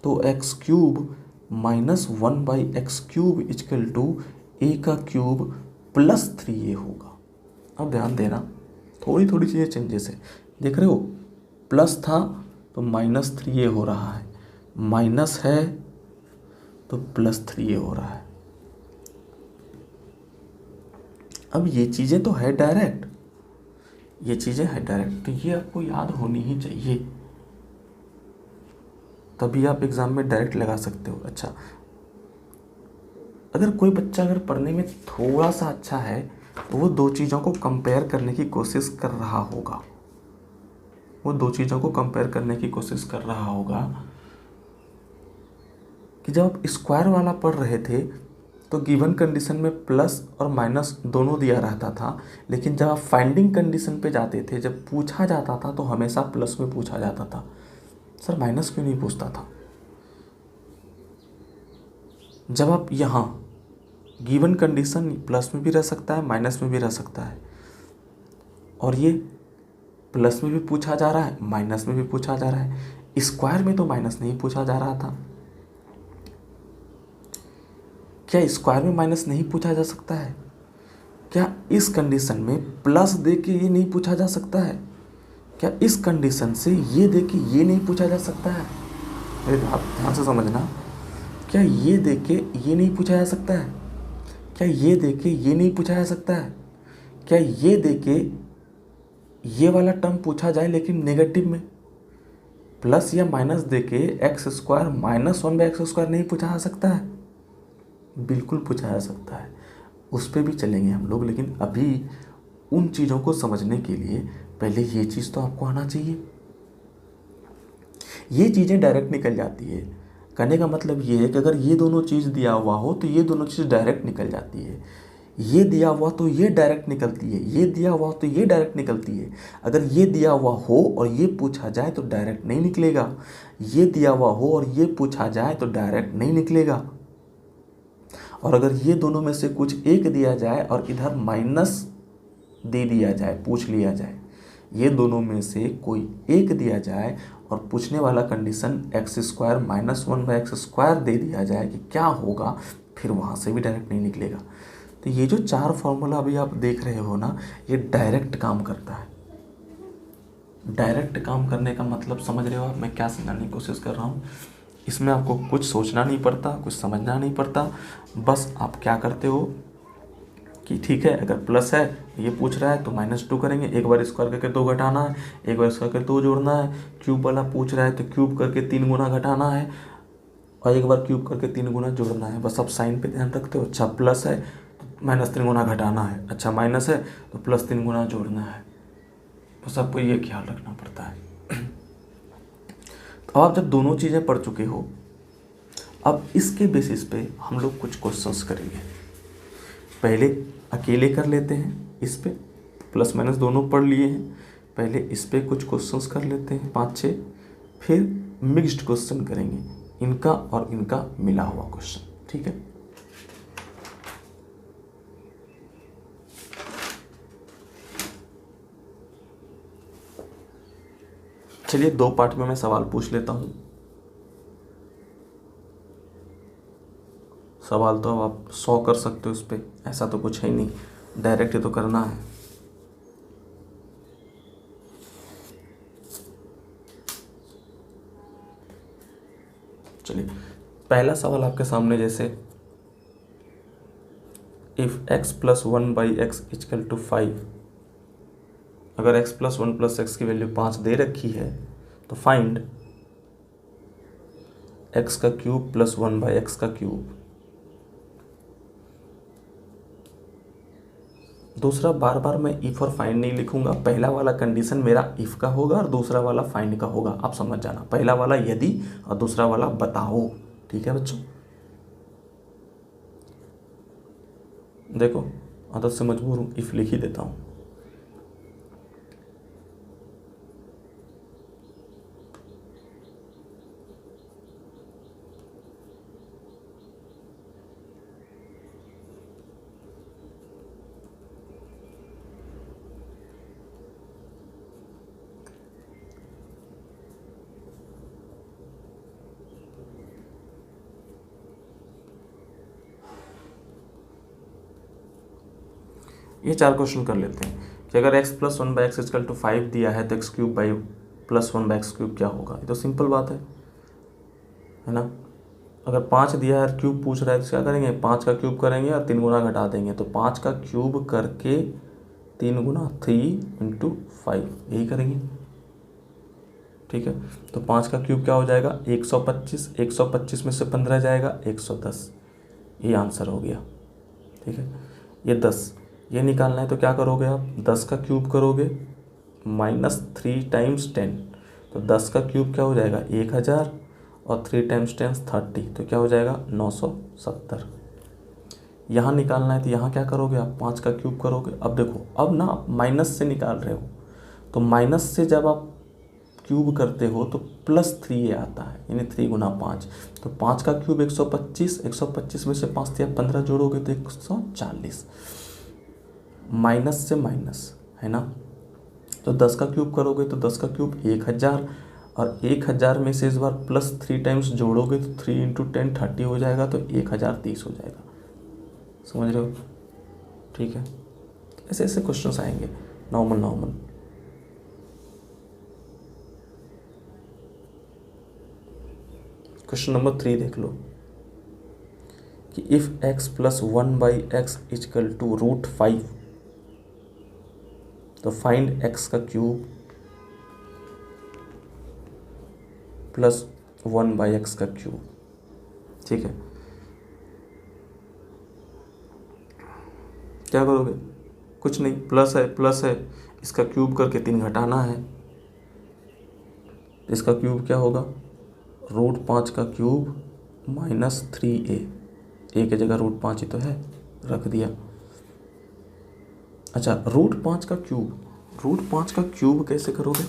तो x³ - 1/x³ = a का क्यूब प्लस 3a होगा। अब ध्यान देना, थोड़ी थोड़ी चीज़ें चेंजेस है, देख रहे हो। प्लस था तो -3 ये हो रहा है, माइनस है तो +3 ये हो रहा है। अब ये चीज़ें तो है डायरेक्ट, ये चीज़ें है डायरेक्ट, तो ये आपको याद होनी ही चाहिए, तभी आप एग्ज़ाम में डायरेक्ट लगा सकते हो। अच्छा, अगर कोई बच्चा अगर पढ़ने में थोड़ा सा अच्छा है तो वो दो चीज़ों को कंपेयर करने की कोशिश कर रहा होगा, वो दो चीज़ों को कंपेयर करने की कोशिश कर रहा होगा कि जब आप स्क्वायर वाला पढ़ रहे थे तो गिवन कंडीशन में प्लस और माइनस दोनों दिया रहता था, लेकिन जब आप फाइंडिंग कंडीशन पे जाते थे, जब पूछा जाता था तो हमेशा प्लस में पूछा जाता था। सर माइनस क्यों नहीं पूछता था? जब आप यहाँ गिवन कंडीशन प्लस में भी रह सकता है, माइनस में भी रह सकता है, और ये प्लस में भी पूछा जा रहा है, माइनस में भी पूछा जा रहा है। स्क्वायर में तो माइनस नहीं पूछा जा रहा था। क्या स्क्वायर में माइनस नहीं पूछा जा सकता है? क्या इस कंडीशन में प्लस दे के ये नहीं पूछा जा सकता है? क्या इस कंडीशन से ये दे के ये नहीं पूछा जा सकता है? अरे आप ध्यान से समझना, क्या ये दे के ये नहीं पूछा जा सकता है? क्या ये दे के ये नहीं पूछा जा सकता है? क्या ये दे के ये वाला टर्म पूछा जाए लेकिन नेगेटिव में? प्लस या माइनस दे के x² -1/x² नहीं पूछा जा सकता है? बिल्कुल पूछा जा सकता है, उस पर भी चलेंगे हम लोग, लेकिन अभी उन चीज़ों को समझने के लिए पहले ये चीज़ तो आपको आना चाहिए। ये चीज़ें डायरेक्ट निकल जाती है। कहने का मतलब ये है कि अगर ये दोनों चीज़ दिया हुआ हो तो ये दोनों चीज़ डायरेक्ट निकल जाती है। ये दिया हुआ तो ये डायरेक्ट निकलती है, ये दिया हुआ तो ये डायरेक्ट निकलती है। अगर ये दिया हुआ हो और ये पूछा जाए तो डायरेक्ट नहीं निकलेगा, ये दिया हुआ हो और ये पूछा जाए तो डायरेक्ट नहीं निकलेगा। और अगर ये दोनों में से कुछ एक दिया जाए और इधर माइनस दे दिया जाए, पूछ लिया जाए, ये दोनों में से कोई एक दिया जाए और पूछने वाला कंडीशन x² -1/x² दे दिया जाए कि क्या होगा, फिर वहाँ से भी डायरेक्ट नहीं निकलेगा। तो ये जो 4 फॉर्मूला अभी आप देख रहे हो ना, ये डायरेक्ट काम करता है। डायरेक्ट काम करने का मतलब समझ रहे हो आप मैं क्या समझाने की कोशिश कर रहा हूँ? इसमें आपको कुछ सोचना नहीं पड़ता, कुछ समझना नहीं पड़ता, बस आप क्या करते हो कि ठीक है, अगर प्लस है ये पूछ रहा है तो -2 करेंगे, एक बार स्क्वायर करके 2 घटाना है, एक बार स्क्वायर करके 2 जोड़ना है। क्यूब वाला पूछ रहा है तो क्यूब करके 3 गुना घटाना है, और एक बार क्यूब करके 3 गुना जोड़ना है। बस आप साइन पे ध्यान रखते हो। अच्छा प्लस है तो -3 गुना घटाना है, अच्छा माइनस है तो +3 गुना जोड़ना है। बस आपको ये ख्याल रखना पड़ता है। तो आप जब दोनों चीज़ें पढ़ चुके हो, अब इसके बेसिस पे हम लोग कुछ क्वेश्चंस करेंगे। पहले अकेले कर लेते हैं, इस पे प्लस माइनस दोनों पढ़ लिए हैं, पहले इस पे कुछ क्वेश्चंस कर लेते हैं 5-6, फिर मिक्स्ड क्वेश्चन करेंगे, इनका और इनका मिला हुआ क्वेश्चन, ठीक है। चलिए 2 पार्ट में मैं सवाल पूछ लेता हूँ। सवाल तो अब आप 100 कर सकते हो इस पर, ऐसा तो कुछ है नहीं, डायरेक्ट ही तो करना है। चलिए पहला सवाल आपके सामने, जैसे इफ़ x + 1/x = 5, अगर x + 1 + x की वैल्यू 5 दे रखी है तो फाइंड x³ + 1/x³। दूसरा, बार बार मैं इफ़ और फाइंड नहीं लिखूंगा, पहला वाला कंडीशन मेरा इफ़ का होगा और दूसरा वाला फाइंड का होगा, आप समझ जाना। पहला वाला यदि और दूसरा वाला बताओ, ठीक है बच्चों। देखो आदत से मजबूर हूँ, इफ़ लिख ही देता हूँ। ये 4 क्वेश्चन कर लेते हैं कि अगर x + 1/x = 5 दिया है तो x³ प्लस 1/x³ क्या होगा? ये तो सिंपल बात है ना। अगर 5 दिया है क्यूब पूछ रहा है तो क्या करेंगे, 5 का क्यूब करेंगे और 3 गुना घटा देंगे, तो 5 का क्यूब करके 3 गुना 3 × 5 यही करेंगे। ठीक है, तो 5 का क्यूब क्या हो जाएगा 125, 125 में से 15 जाएगा 110, ये आंसर हो गया। ठीक है, ये 10 ये निकालना है तो क्या करोगे आप, 10 का क्यूब करोगे -3 × 10, तो 10 का क्यूब क्या हो जाएगा 1000 और 3 × 10 30, तो क्या हो जाएगा 970। यहाँ निकालना है तो यहाँ क्या करोगे आप, 5 का क्यूब करोगे। अब देखो, अब ना आप माइनस से निकाल रहे हो, तो माइनस से जब आप क्यूब करते हो तो +3 ये आता है, यानी 3 × 5, तो 5 का क्यूब 125, 125 में से 5 दिया 15 जोड़ोगे तो 140, माइनस से माइनस है ना। तो 10 का क्यूब करोगे तो 10 का क्यूब 1000, और 1000 में से इस बार +3 टाइम्स जोड़ोगे तो 3 × 10 30 हो जाएगा, तो 1030 हो जाएगा। समझ रहे हो? ठीक है, ऐसे ऐसे क्वेश्चंस आएंगे नॉर्मल। क्वेश्चन नंबर 3 देख लो कि इफ़ x + 1/x = √5, तो फाइंड x का क्यूब प्लस 1/x का क्यूब। ठीक है, क्या करोगे, कुछ नहीं, प्लस है, इसका क्यूब करके 3 घटाना है, इसका क्यूब क्या होगा √5 का क्यूब -3a, a की जगह √5 ही तो है, रख दिया। अच्छा, √5 का क्यूब कैसे करोगे?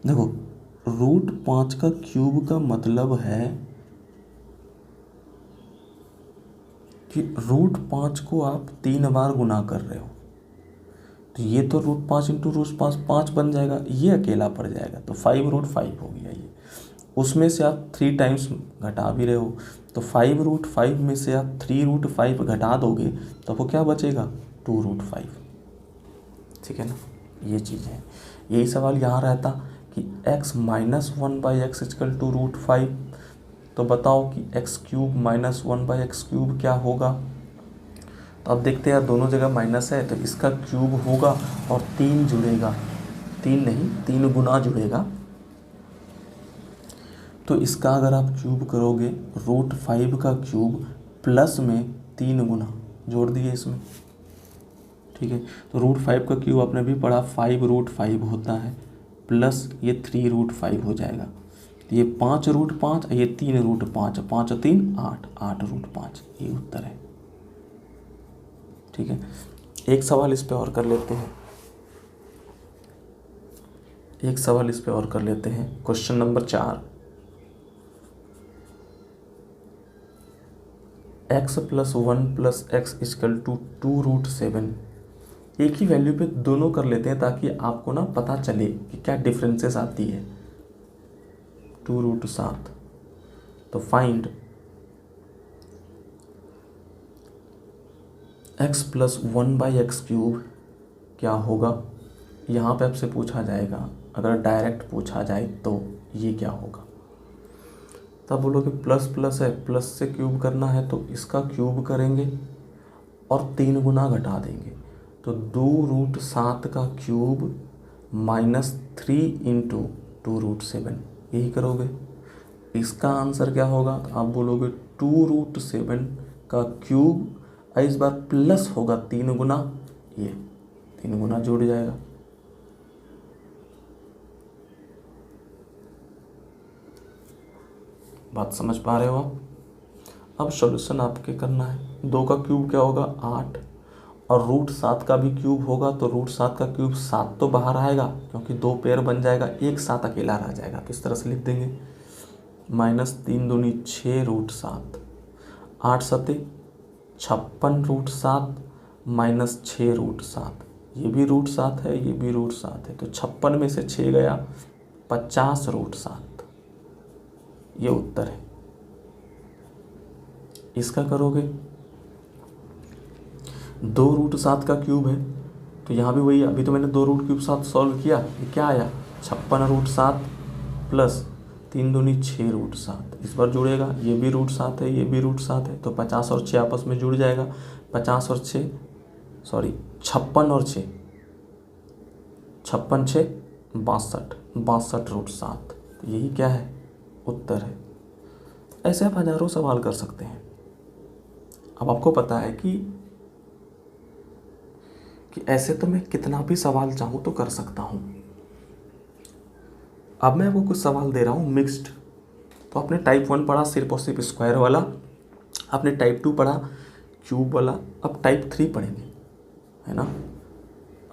देखो, √5 का क्यूब का मतलब है कि √5 को आप 3 बार गुना कर रहे हो, तो ये तो √5 × √5 5 बन जाएगा, ये अकेला पड़ जाएगा, तो 5√5 हो गया ये। उसमें से आप 3 टाइम्स घटा भी रहे हो, तो 5√5 में से आप 3√5 घटा दोगे तो आपको क्या बचेगा 2√5। ठीक है ना, ये चीज़ है। यही सवाल यहाँ रहता कि x - 1/x = √5, तो बताओ कि x³ - 1/x³ क्या होगा। तो अब देखते हैं, दोनों जगह माइनस है तो इसका क्यूब होगा और 3 जुड़ेगा, 3 नहीं 3 गुना जुड़ेगा, तो इसका अगर आप क्यूब करोगे √5 का क्यूब प्लस में 3 गुना जोड़ दिए इसमें। ठीक है, तो √5 का क्यूब आपने भी पढ़ा 5√5 होता है, प्लस ये 3√5 हो जाएगा, ये 5√5, ये 3√5, 5 और 3 8, 8√5, ये उत्तर है। ठीक है, एक सवाल इस पे और कर लेते हैं, क्वेश्चन नंबर 4, x + 1 + x = 2√7। एक ही वैल्यू पे दोनों कर लेते हैं ताकि आपको ना पता चले कि क्या डिफरेंसेस आती है। 2√7, तो फाइंड x + 1/x³ क्या होगा। यहाँ पे आपसे पूछा जाएगा, अगर डायरेक्ट पूछा जाए तो ये क्या होगा, तब बोलोगे प्लस है, प्लस से क्यूब करना है तो इसका क्यूब करेंगे और 3 गुना घटा देंगे, तो 2√7 का क्यूब -3 × 2√7, यही करोगे। इसका आंसर क्या होगा, तो आप बोलोगे 2√7 का क्यूब, इस बार प्लस होगा 3 गुना, ये 3 गुना जुड़ जाएगा। बात समझ पा रहे हो आप? अब सॉल्यूशन आपके करना है। 2 का क्यूब क्या होगा 8, और √7 का भी क्यूब होगा, तो √7 का क्यूब 7 तो बाहर आएगा क्योंकि 2 पेयर बन जाएगा, एक 7 अकेला रह जाएगा, तो इस तरह से लिख देंगे -3 दूनी 6 √7, 8 7 56 √7 -6 √7, ये भी √7 है, ये भी √7 है, तो 56 में से 6 गया 50 √7, ये उत्तर है। इसका करोगे 2√7 का क्यूब है, तो यहाँ भी वही, अभी तो मैंने 2√7 सॉल्व किया, ये क्या आया 56√7 प्लस 3 दूनी 6√7, इस बार जुड़ेगा, ये भी √7 है, ये भी √7 है, तो 50 और 6 आपस में जुड़ जाएगा। 56 और 6 सॉरी 56 और 6 56 6 62 62√7, तो यही क्या है, उत्तर है। ऐसे आप हजारों सवाल कर सकते हैं। अब आपको पता है कि ऐसे तो मैं कितना भी सवाल चाहूँ तो कर सकता हूँ। अब मैं आपको कुछ सवाल दे रहा हूँ मिक्स्ड। तो आपने टाइप 1 पढ़ा सिर्फ और सिर्फ स्क्वायर वाला, आपने टाइप 2 पढ़ा क्यूब वाला, अब टाइप 3 पढ़ेंगे, है ना।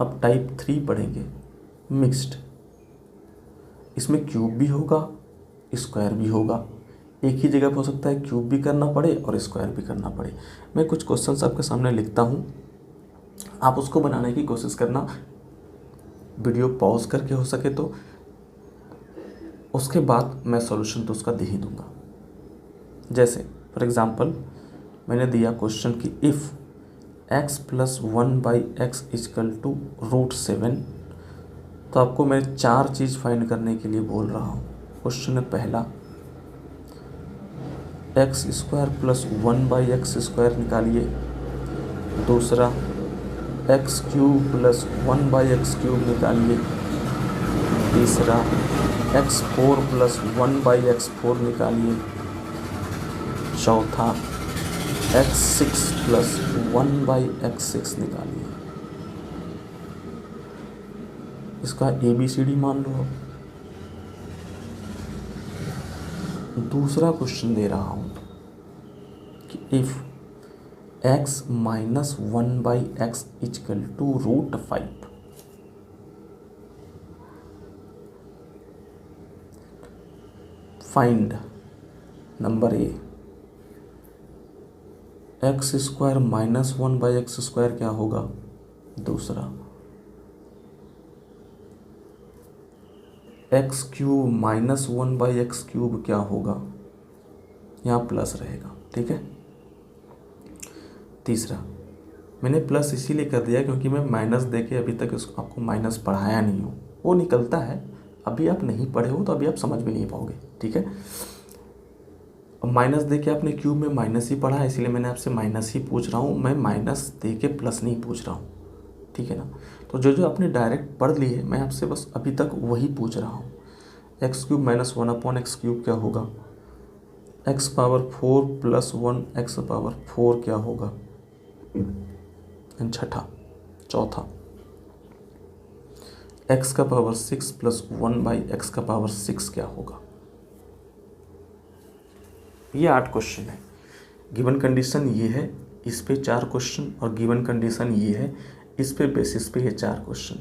अब टाइप 3 पढ़ेंगे मिक्स्ड। इसमें क्यूब भी होगा, स्क्वायर भी होगा। एक ही जगह पे हो सकता है क्यूब भी करना पड़े और स्क्वायर भी करना पड़े। मैं कुछ क्वेश्चंस आपके सामने लिखता हूँ, आप उसको बनाने की कोशिश करना, वीडियो पॉज करके हो सके तो, उसके बाद मैं सॉल्यूशन तो उसका दे ही दूंगा। जैसे फॉर एग्जांपल मैंने दिया क्वेश्चन कि इफ़ x + 1/x = √7, तो आपको मैं 4 चीज़ फाइंड करने के लिए बोल रहा हूँ। क्वेश्चन है पहला, x² + 1/x² निकालिए। दूसरा, x³ + 1/x³ निकालिए। तीसरा, x4 + 1/x4 निकालिए। चौथा, x6 + 1/x6 निकालिए। इसका ABCD मान लो। दूसरा क्वेश्चन दे रहा हूँ कि if x - 1/x = √5, find number A, x² - 1/x² क्या होगा। दूसरा, x³ - 1/x³ क्या होगा, यहाँ प्लस रहेगा, ठीक है। तीसरा, मैंने प्लस इसीलिए कर दिया क्योंकि मैं माइनस दे के अभी तक आपको माइनस पढ़ाया नहीं हूँ, वो निकलता है। अभी आप नहीं पढ़े हो तो अभी आप समझ भी नहीं पाओगे, ठीक है। अब माइनस दे के आपने क्यूब में माइनस ही पढ़ा है, इसलिए मैंने आपसे माइनस ही पूछ रहा हूँ, मैं माइनस दे के प्लस नहीं पूछ रहा हूँ, ठीक है ना। तो जो जो आपने डायरेक्ट पढ़ ली है, मैं आपसे बस अभी तक वही पूछ रहा हूँ। x³ - 1/x³ क्या होगा, x⁴ + 1x⁴ क्या होगा। चौथा, x�6 + 1/x�6 क्या होगा। ये 8 क्वेश्चन है। गिवन कंडीशन ये है, इस पे 4 क्वेश्चन, और गिवन कंडीशन ये है, इस पे बेसिस पे ये 4 क्वेश्चन।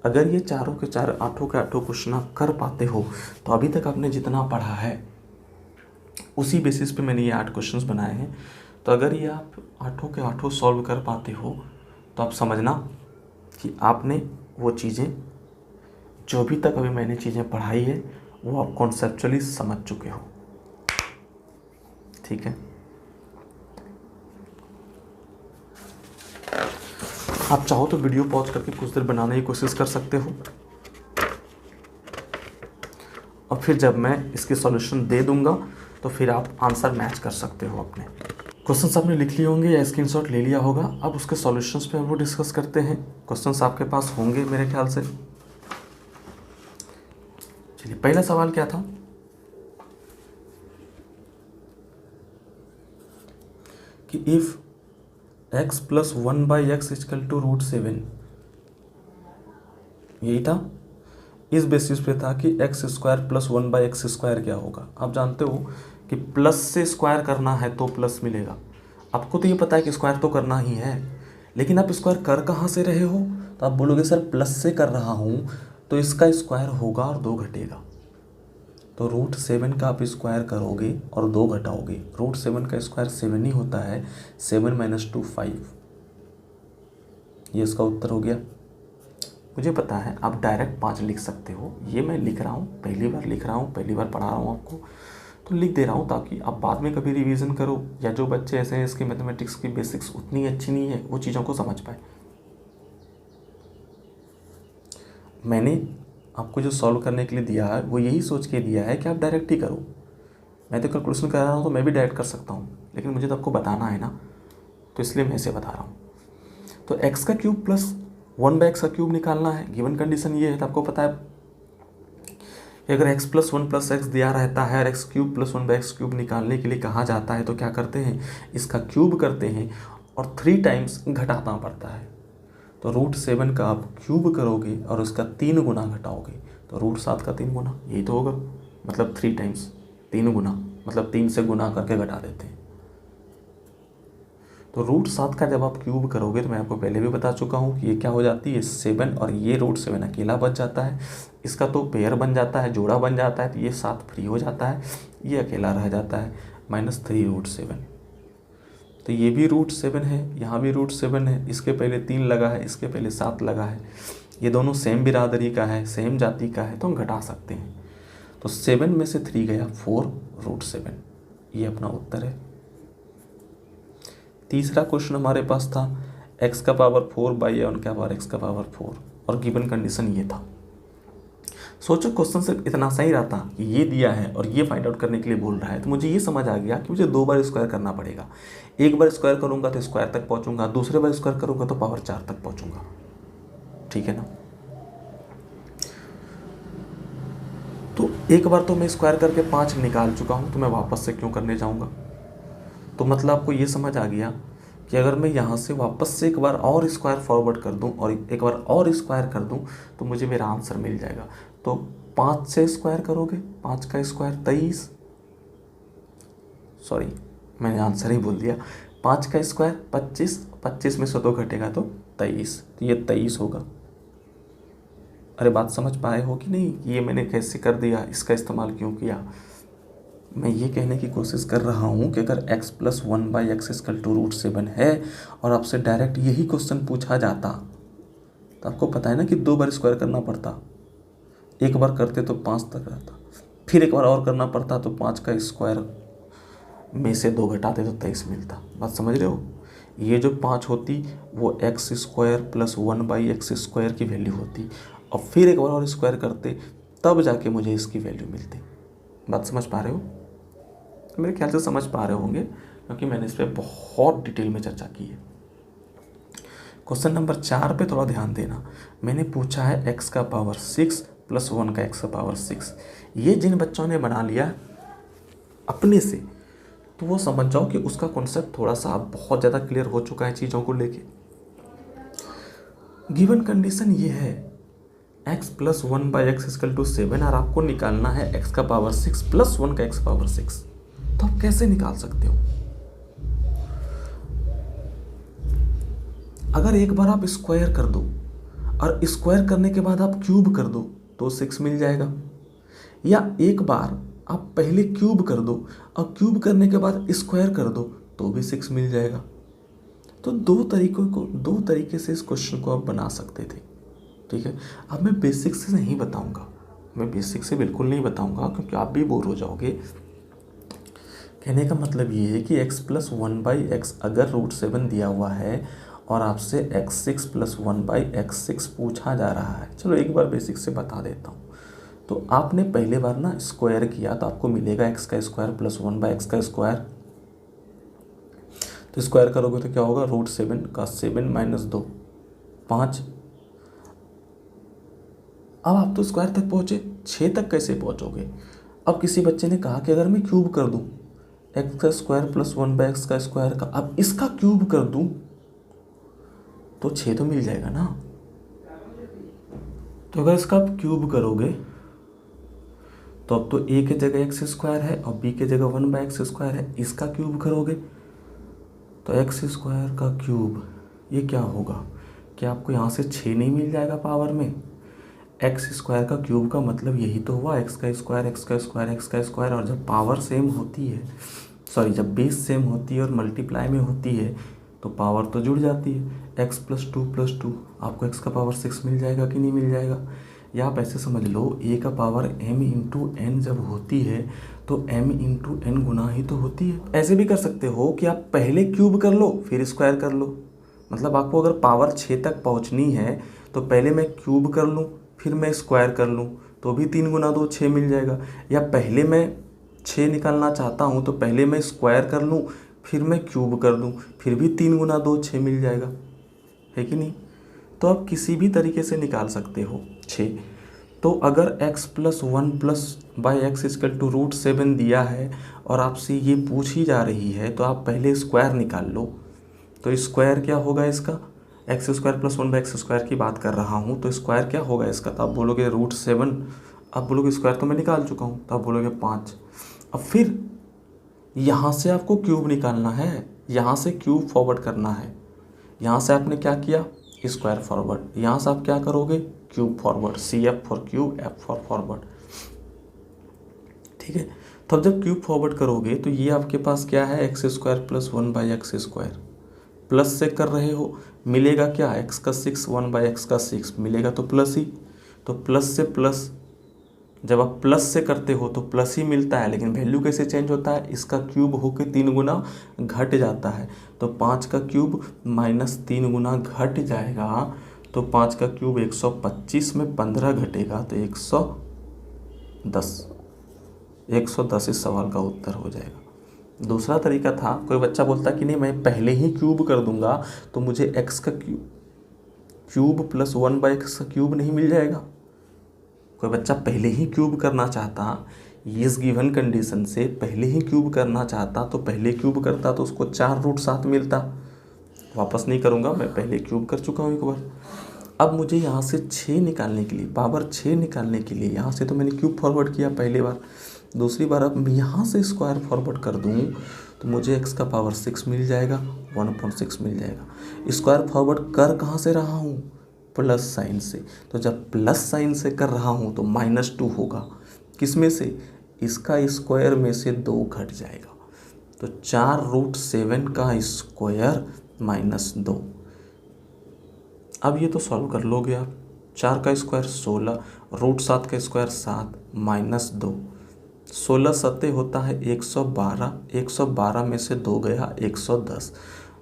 अगर ये चारों के चार, आठों के आठों क्वेश्चन आप कर पाते हो तो अभी तक आपने जितना पढ़ा है उसी बेसिस पे मैंने ये 8 क्वेश्चंस बनाए हैं। तो अगर ये आप आठों के आठों सॉल्व कर पाते हो तो आप समझना कि आपने वो चीज़ें, जो भी तक अभी मैंने चीज़ें पढ़ाई है, वो आप कॉन्सेप्चुअली समझ चुके हो, ठीक है। आप चाहो तो वीडियो पॉज करके कुछ देर बनाने की कोशिश कर सकते हो, और फिर जब मैं इसके सॉल्यूशन दे दूंगा तो फिर आप आंसर मैच कर सकते हो अपने। क्वेश्चंस आपने लिख लिए होंगे या स्क्रीनशॉट ले लिया होगा। अब उसके सॉल्यूशंस पे हम लोग डिस्कस करते हैं। क्वेश्चंस आपके पास होंगे मेरे ख्याल से। चलिए, पहला सवाल क्या था कि इफ x + 1/x = √7, यही था। इस बेसिस पे था कि x² + 1/x² क्या होगा। आप जानते हो कि प्लस से स्क्वायर करना है तो प्लस मिलेगा। आपको तो ये पता है कि स्क्वायर तो करना ही है, लेकिन आप स्क्वायर कर कहाँ से रहे हो, तो आप बोलोगे सर प्लस से कर रहा हूँ, तो इसका स्क्वायर होगा और 2 घटेगा। तो √7 का आप स्क्वायर करोगे और 2 घटाओगे। √7 का स्क्वायर 7 ही होता है। 7 - 2 5, ये इसका उत्तर हो गया। मुझे पता है आप डायरेक्ट 5 लिख सकते हो, ये मैं लिख रहा हूँ, पहली बार लिख रहा हूँ, पहली बार पढ़ा रहा हूँ आपको, तो लिख दे रहा हूँ ताकि आप बाद में कभी रिवीजन करो, या जो बच्चे ऐसे हैं इसकी मैथमेटिक्स की बेसिक्स उतनी अच्छी नहीं है, वो चीज़ों को समझ पाए। मैंने आपको जो सॉल्व करने के लिए दिया है वो यही सोच के दिया है कि आप डायरेक्ट ही करो। मैं तो कैलकुलेशन कर रहा हूँ तो मैं भी डायरेक्ट कर सकता हूँ, लेकिन मुझे तो आपको बताना है ना, तो इसलिए मैं इसे बता रहा हूँ। तो एक्स का क्यूब प्लस 1/x का क्यूब निकालना है। गिवन कंडीशन ये है, तो आपको पता है कि अगर x प्लस 1+x दिया रहता है और x cube plus 1/x cube निकालने के लिए कहा जाता है तो क्या करते हैं, इसका क्यूब करते हैं और 3 टाइम्स घटाना पड़ता है। तो √7 का आप क्यूब करोगे और उसका 3 गुना घटाओगे, तो √7 का 3 गुना, यही तो होगा, मतलब 3 टाइम्स, 3 गुना, मतलब 3 से गुना करके घटा देते हैं। तो √7 का जब आप क्यूब करोगे, तो मैं आपको पहले भी बता चुका हूँ कि ये क्या हो जाती है 7, और ये √7 अकेला बच जाता है, इसका तो पेयर बन जाता है, जोड़ा बन जाता है, तो ये 7 फ्री हो जाता है, ये अकेला रह जाता है -3 √7। तो ये भी √7 है, यहाँ भी √7 है, इसके पहले 3 लगा है, इसके पहले 7 लगा है, ये दोनों सेम बिरादरी का है, सेम जाति का है, तो हम घटा सकते हैं। तो 7 में से 3 गया 4 √7, ये अपना उत्तर है। तीसरा क्वेश्चन हमारे पास था x का पावर 4/1 का पावर x का पावर 4, और गिवन कंडीशन ये था। सोचो क्वेश्चन सिर्फ इतना सही रहता कि ये दिया है और ये फाइंड आउट करने के लिए बोल रहा है, तो मुझे ये समझ आ गया कि मुझे 2 बार स्क्वायर करना पड़ेगा। एक बार स्क्वायर करूंगा तो स्क्वायर तक पहुंचूंगा, दूसरे बार स्क्वायर करूंगा तो पावर 4 तक पहुंचूंगा, ठीक है ना। तो एक बार तो मैं स्क्वायर करके 5 निकाल चुका हूं, तो मैं वापस से क्यों करने जाऊंगा। तो मतलब आपको ये समझ आ गया कि अगर मैं यहाँ से वापस से एक बार और स्क्वायर फॉरवर्ड कर दूँ और एक बार और स्क्वायर कर दूँ तो मुझे मेरा आंसर मिल जाएगा। तो 5 से स्क्वायर करोगे, 5 का स्क्वायर 23, सॉरी मैंने आंसर ही बोल दिया, 5 का स्क्वायर 25, 25 में से 2 घटेगा तो 23, तो ये 23 होगा। अरे बात समझ पाए हो कि नहीं, ये मैंने कैसे कर दिया, इसका इस्तेमाल क्यों किया। मैं ये कहने की कोशिश कर रहा हूँ कि अगर x प्लस 1/x √7 है और आपसे डायरेक्ट यही क्वेश्चन पूछा जाता, तो आपको पता है ना कि 2 बार स्क्वायर करना पड़ता, एक बार करते तो 5 तक रहता, फिर एक बार और करना पड़ता तो 5 का स्क्वायर में से 2 घटाते तो 23 मिलता। बात समझ रहे हो। ये जो 5 होती वो x² प्लस 1/x² की वैल्यू होती, और फिर एक बार और स्क्वायर करते तब जाके मुझे इसकी वैल्यू मिलती। बात समझ पा रहे हो, मेरे ख्याल से समझ पा रहे होंगे, क्योंकि मैंने इस पर बहुत डिटेल में चर्चा की है। क्वेश्चन नंबर 4 पे थोड़ा ध्यान देना। मैंने पूछा है x का पावर 6 प्लस 1 का x का पावर 6। ये जिन बच्चों ने बना लिया अपने से, तो वो समझ जाओ कि उसका कॉन्सेप्ट थोड़ा सा बहुत ज़्यादा क्लियर हो चुका है चीज़ों को लेके। गिवन कंडीशन ये है x प्लस 1/x = 7, और आपको निकालना है x का पावर 6 प्लस 1 का x पावर 6। तो आप कैसे निकाल सकते हो। अगर एक बार आप स्क्वायर कर दो और स्क्वायर करने के बाद आप क्यूब कर दो तो 6 मिल जाएगा, या एक बार आप पहले क्यूब कर दो और क्यूब करने के बाद स्क्वायर कर दो तो भी 6 मिल जाएगा। तो दो तरीके से इस क्वेश्चन को आप बना सकते थे, ठीक है। अब मैं बेसिक से नहीं बताऊंगा, मैं बेसिक से बिल्कुल नहीं बताऊंगा, क्योंकि आप भी बोर हो जाओगे। कहने का मतलब ये है कि x प्लस 1/x अगर √7 दिया हुआ है और आपसे x6 प्लस 1/x6 पूछा जा रहा है, चलो एक बार बेसिक से बता देता हूँ। तो आपने पहले बार ना स्क्वायर किया तो आपको मिलेगा x का स्क्वायर प्लस 1/x का स्क्वायर। तो स्क्वायर करोगे तो क्या होगा, √7 का 7 - 2 5। अब आप तो स्क्वायर तक पहुँचे, 6 तक कैसे पहुँचोगे। अब किसी बच्चे ने कहा कि अगर मैं क्यूब कर दूँ x का स्क्वायर प्लस 1/x का स्क्वायर का, अब इसका क्यूब कर दूँ तो 6 तो मिल जाएगा ना। तो अगर इसका आप क्यूब करोगे तो अब तो a की जगह x² है और b की जगह 1/x² है, इसका क्यूब करोगे तो x² का क्यूब, ये क्या होगा कि आपको यहाँ से 6 नहीं मिल जाएगा पावर में। x² का क्यूब का मतलब यही तो हुआ x का स्क्वायर x का स्क्वायर x का स्क्वायर, और जब पावर सेम होती है, सॉरी जब बेस सेम होती है और मल्टीप्लाई में होती है तो पावर तो जुड़ जाती है। x + 2 + 2 आपको x का पावर 6 मिल जाएगा कि नहीं मिल जाएगा। या आप ऐसे समझ लो a का पावर m × n जब होती है तो m × n गुना ही तो होती है। ऐसे भी कर सकते हो कि आप पहले क्यूब कर लो फिर स्क्वायर कर लो, मतलब आपको अगर पावर 6 तक पहुंचनी है तो पहले मैं क्यूब कर लूँ फिर मैं स्क्वायर कर लूँ तो भी 3 गुना 2 6 मिल जाएगा। या पहले मैं 6 निकालना चाहता हूँ तो पहले मैं स्क्वायर कर लूँ फिर मैं क्यूब कर दूँ, फिर भी 3 गुना 2 6 मिल जाएगा, है कि नहीं। तो आप किसी भी तरीके से निकाल सकते हो 6। तो अगर x plus 1 plus by x is equal to root 7 दिया है और आपसे ये पूछी जा रही है तो आप पहले स्क्वायर निकाल लो। तो स्क्वायर क्या होगा इसका, x square plus 1 by x square की बात कर रहा हूँ, तो स्क्वायर क्या होगा इसका, तो आप बोलोगे रूट 7। आप बोलोगे स्क्वायर तो मैं निकाल चुका हूँ, तो आप बोलोगे 5। अब फिर यहाँ से आपको क्यूब निकालना है, यहाँ से क्यूब फॉरवर्ड करना है। यहाँ से आपने क्या किया, स्क्वायर फॉरवर्ड, यहाँ से आप क्या करोगे, cube forward, see F for cube, F for forward, ठीक है। तो अब जब क्यूब फॉरवर्ड करोगे तो ये आपके पास क्या है, x square plus 1 by x square, plus से कर रहे हो, मिलेगा क्या, एक्स का 6 1 बाई एक्स का 6 मिलेगा तो प्लस ही। तो प्लस से प्लस, जब आप प्लस से करते हो तो प्लस ही मिलता है, लेकिन वैल्यू कैसे चेंज होता है, इसका क्यूब होकर 3 गुना घट जाता है। तो 5 का क्यूब माइनस 3 गुना घट जाएगा, तो 5 का क्यूब 125 में 15 घटेगा तो 110। 110 इस सवाल का उत्तर हो जाएगा। दूसरा तरीका था, कोई बच्चा बोलता कि नहीं मैं पहले ही क्यूब कर दूंगा तो मुझे एक्स का क्यूब प्लस 1 बाई एक्स का क्यूब नहीं मिल जाएगा। कोई बच्चा पहले ही क्यूब करना चाहता, इस गिवन कंडीशन से पहले ही क्यूब करना चाहता तो पहले क्यूब करता तो उसको 4 रूट 7 मिलता। वापस नहीं करूँगा, मैं पहले क्यूब कर चुका हूँ एक बार। अब मुझे यहाँ से 6 निकालने के लिए, पावर 6 निकालने के लिए, यहाँ से तो मैंने क्यूब फॉरवर्ड किया पहली बार, दूसरी बार अब यहाँ से स्क्वायर फॉरवर्ड कर दूँ तो मुझे x का पावर 6 मिल जाएगा, 1/6 मिल जाएगा। स्क्वायर फॉरवर्ड कर कहाँ से रहा हूँ, प्लस साइन से। तो जब प्लस साइन से कर रहा हूँ तो -2 होगा, किस में से, इसका स्क्वायर में से 2 घट जाएगा। तो 4 रूट 7 का स्क्वायर -2। अब ये तो सॉल्व कर लोगे आप, 4 का स्क्वायर 16, रूट 7 का स्क्वायर 7 -2, 16 सत्ते होता है 112, 112 में से 2 गया 110,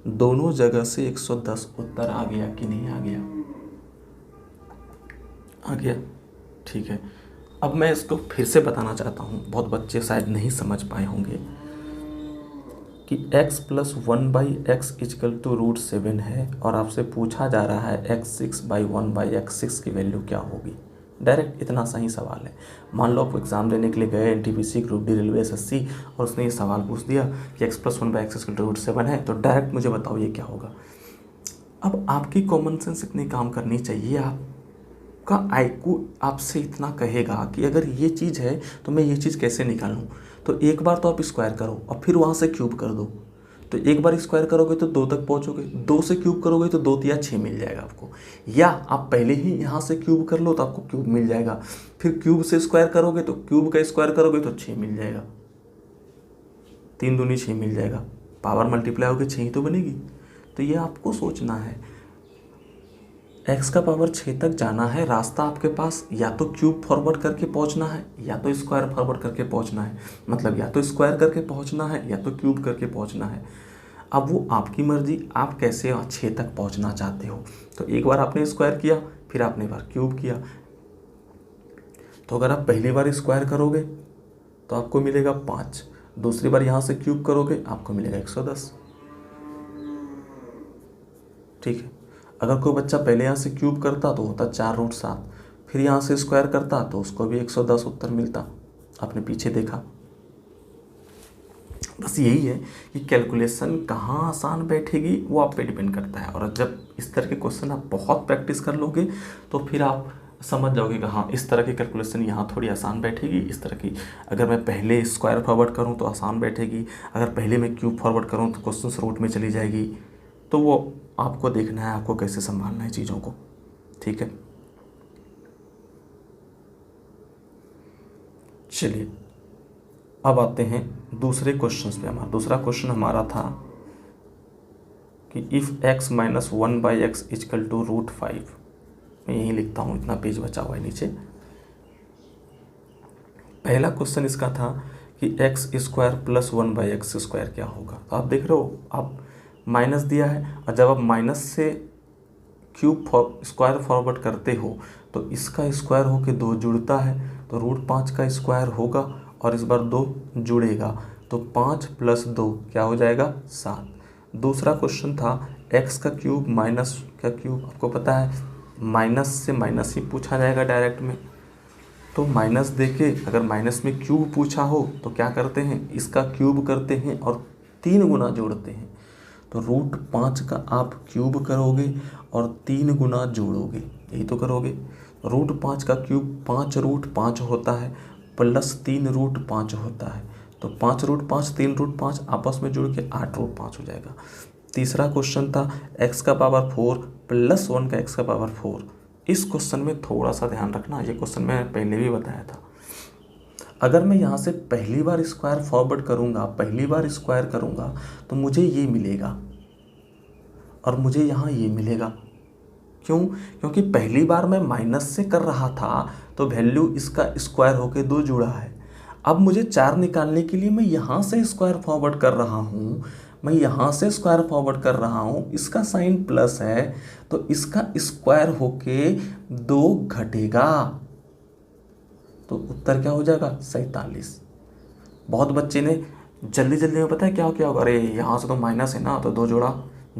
दोनों जगह से 110 उत्तर आ गया कि नहीं आ गया, आ गया, ठीक है। अब मैं इसको फिर से बताना चाहता हूँ, बहुत बच्चे शायद नहीं समझ पाए होंगे कि x plus 1 by x is equal to root 7 है और आपसे पूछा जा रहा है x 6 बाई 1 बाई एक्स 6 की वैल्यू क्या होगी। डायरेक्ट इतना सही सवाल है। मान लो आप एग्ज़ाम देने के लिए गए NTPC, group D, railway, SSC, और उसने ये सवाल पूछ दिया कि x plus 1 by x is equal to root 7 है, तो डायरेक्ट मुझे बताओ ये क्या होगा। अब आपकी कॉमन सेंस इतनी काम करनी चाहिए, आपका आईक्यू आपसे इतना कहेगा कि अगर ये चीज़ है तो मैं ये चीज़ कैसे निकालूं। तो एक बार तो आप स्क्वायर करो और फिर वहाँ से क्यूब कर दो। तो एक बार स्क्वायर करोगे तो 2 तक पहुँचोगे, 2 से क्यूब करोगे तो 2 या 6 मिल जाएगा आपको। या आप पहले ही यहाँ से क्यूब कर लो तो आपको क्यूब मिल जाएगा, फिर क्यूब से स्क्वायर करोगे तो क्यूब का स्क्वायर करोगे तो 6 मिल जाएगा, 3 दूनी 6 मिल जाएगा, पावर मल्टीप्लाई होकर 6 ही तो बनेगी। तो ये आपको सोचना है, x का पावर 6 तक जाना है, रास्ता आपके पास या तो क्यूब फॉरवर्ड करके पहुंचना है या तो स्क्वायर फॉरवर्ड करके पहुंचना है, मतलब या तो स्क्वायर करके पहुंचना है या तो क्यूब करके पहुंचना है। अब वो आपकी मर्जी, आप कैसे 6 तक पहुंचना चाहते हो। तो एक बार आपने स्क्वायर किया, फिर आपने बार क्यूब किया। तो अगर आप पहली बार स्क्वायर करोगे तो आपको मिलेगा 5, दूसरी बार यहाँ से क्यूब करोगे आपको मिलेगा 110, ठीक है। अगर कोई बच्चा पहले यहाँ से क्यूब करता तो होता 4 रूट 7, फिर यहाँ से स्क्वायर करता तो उसको भी 110 उत्तर मिलता। आपने पीछे देखा, बस यही है कि कैलकुलेशन कहाँ आसान बैठेगी वो आप पे डिपेंड करता है। और जब इस तरह के क्वेश्चन आप बहुत प्रैक्टिस कर लोगे तो फिर आप समझ जाओगे कि हाँ इस तरह की कैलकुलेशन यहाँ थोड़ी आसान बैठेगी, इस तरह की अगर मैं पहले स्क्वायर फॉरवर्ड करूँ तो आसान बैठेगी, अगर पहले मैं क्यूब फॉरवर्ड करूँ तो क्वेश्चन रूट में चली जाएगी। तो वो आपको देखना है, आपको कैसे संभालना है चीज़ों को, ठीक है। चलिए अब आते हैं दूसरे क्वेश्चंस पे। हमारा दूसरा क्वेश्चन हमारा था कि if x minus 1 by x is equal to root 5, मैं यहीं लिखता हूँ, इतना पेज बचा हुआ है नीचे। पहला क्वेश्चन इसका था कि x square plus 1 by x square क्या होगा। तो आप देख रहे हो, आप माइनस दिया है और जब आप माइनस से क्यूब स्क्वायर फॉरवर्ड करते हो तो इसका स्क्वायर होके 2 जुड़ता है, तो √5 का स्क्वायर होगा और इस बार 2 जुड़ेगा, तो 5 + 2 क्या हो जाएगा 7। दूसरा क्वेश्चन था x का क्यूब माइनस का क्यूब, आपको पता है माइनस से माइनस ही पूछा जाएगा डायरेक्ट में, तो माइनस देके अगर माइनस में क्यूब पूछा हो तो क्या करते हैं, इसका क्यूब करते हैं और 3 गुना जोड़ते हैं, तो √5 का आप क्यूब करोगे और 3 गुना जोड़ोगे, यही तो करोगे। √5 का क्यूब 5√5 होता है प्लस 3√5 होता है, तो 5√5 3√5 आपस में जुड़ के 8√5 हो जाएगा। तीसरा क्वेश्चन था x का पावर 4 + 1 का x का पावर 4। इस क्वेश्चन में थोड़ा सा ध्यान रखना, ये क्वेश्चन मैंने पहले भी बताया था। अगर मैं यहाँ से पहली बार स्क्वायर फॉरवर्ड करूँगा, पहली बार स्क्वायर करूँगा तो मुझे ये मिलेगा और मुझे यहाँ ये मिलेगा। क्यों? क्योंकि पहली बार मैं माइनस से कर रहा था तो वैल्यू इसका स्क्वायर होके 2 जुड़ा है। अब मुझे 4 निकालने के लिए मैं यहाँ से स्क्वायर फॉरवर्ड कर रहा हूँ, मैं यहाँ से स्क्वायर फॉरवर्ड कर रहा हूँ, इसका साइन प्लस है तो इसका स्क्वायर होके 2 घटेगा, तो उत्तर क्या हो जाएगा 47। बहुत बच्चे ने जल्दी जल्दी में पता है क्या क्या होगा, अरे यहाँ से तो माइनस है ना तो 2 जोड़ा,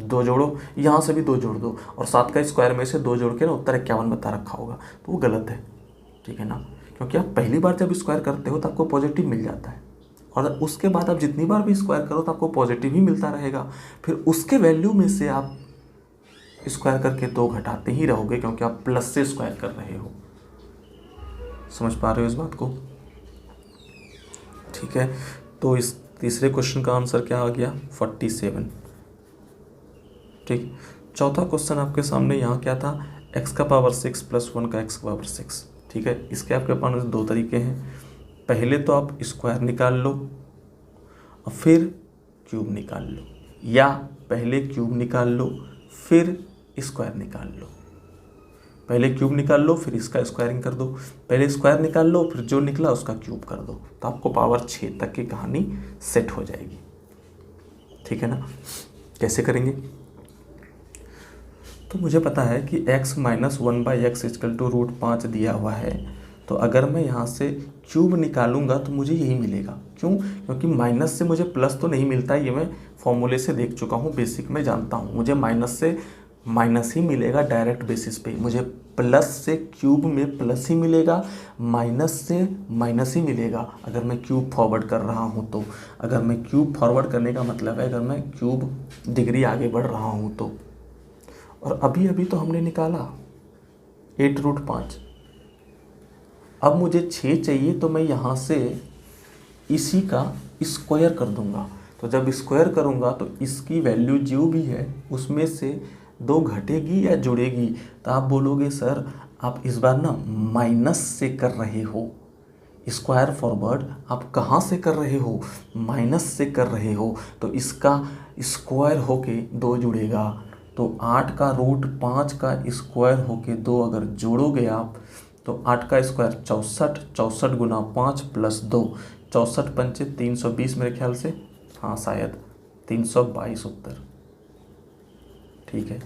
2 जोड़ो, यहाँ से भी 2 जोड़ दो और 7 का स्क्वायर में से 2 जोड़ के ना उत्तर 51 बता रखा होगा, तो वो गलत है, ठीक है ना। क्योंकि आप पहली बार जब स्क्वायर करते हो तो आपको पॉजिटिव मिल जाता है और उसके बाद आप जितनी बार भी स्क्वायर करो तो आपको पॉजिटिव ही मिलता रहेगा, फिर उसके वैल्यू में से आप स्क्वायर करके 2 घटाते ही रहोगे क्योंकि आप प्लस से स्क्वायर कर रहे हो। समझ पा रहे हो इस बात को? ठीक है, तो इस तीसरे क्वेश्चन का आंसर क्या आ गया 47। ठीक, चौथा क्वेश्चन आपके सामने यहाँ क्या था, x का पावर 6 + 1 का x का पावर 6। ठीक है, इसके आपके पास 2 तरीके हैं, पहले तो आप स्क्वायर निकाल लो और फिर क्यूब निकाल लो, या पहले क्यूब निकाल लो फिर स्क्वायर निकाल लो। पहले क्यूब निकाल लो फिर इसका स्क्वायरिंग कर दो, पहले स्क्वायर निकाल लो फिर जो निकला उसका क्यूब कर दो, तो आपको पावर 6 तक की कहानी सेट हो जाएगी। ठीक है ना, कैसे करेंगे? तो मुझे पता है कि x - 1/x = √5 दिया हुआ है, तो अगर मैं यहाँ से क्यूब निकालूंगा तो मुझे यही मिलेगा। क्यों? क्योंकि माइनस से मुझे प्लस तो नहीं मिलता, ये मैं फॉर्मूले से देख चुका हूँ, बेसिक में जानता हूँ, मुझे माइनस से माइनस ही मिलेगा डायरेक्ट बेसिस पे, मुझे प्लस से क्यूब में प्लस ही मिलेगा, माइनस से माइनस ही मिलेगा अगर मैं क्यूब फॉरवर्ड कर रहा हूँ तो। अगर मैं क्यूब फॉरवर्ड करने का मतलब है अगर मैं क्यूब डिग्री आगे बढ़ रहा हूँ तो। और अभी अभी तो हमने निकाला 8√5, अब मुझे 6 चाहिए तो मैं यहाँ से इसी का स्क्वायर कर दूंगा, तो जब स्क्वायर करूंगा तो इसकी वैल्यू जो भी है उसमें से 2 घटेगी या जुड़ेगी, तो आप बोलोगे सर आप इस बार ना माइनस से कर रहे हो, स्क्वायर फॉरवर्ड आप कहाँ से कर रहे हो, माइनस से कर रहे हो, तो इसका स्क्वायर होके 2 जुड़ेगा, तो 8 का √5 का स्क्वायर होके 2 अगर जोड़ोगे आप तो 8 का स्क्वायर 64, 64 गुना 5 + 2, 64 पंचे 320 मेरे ख्याल से, हाँ शायद 322 उत्तर। ठीक है,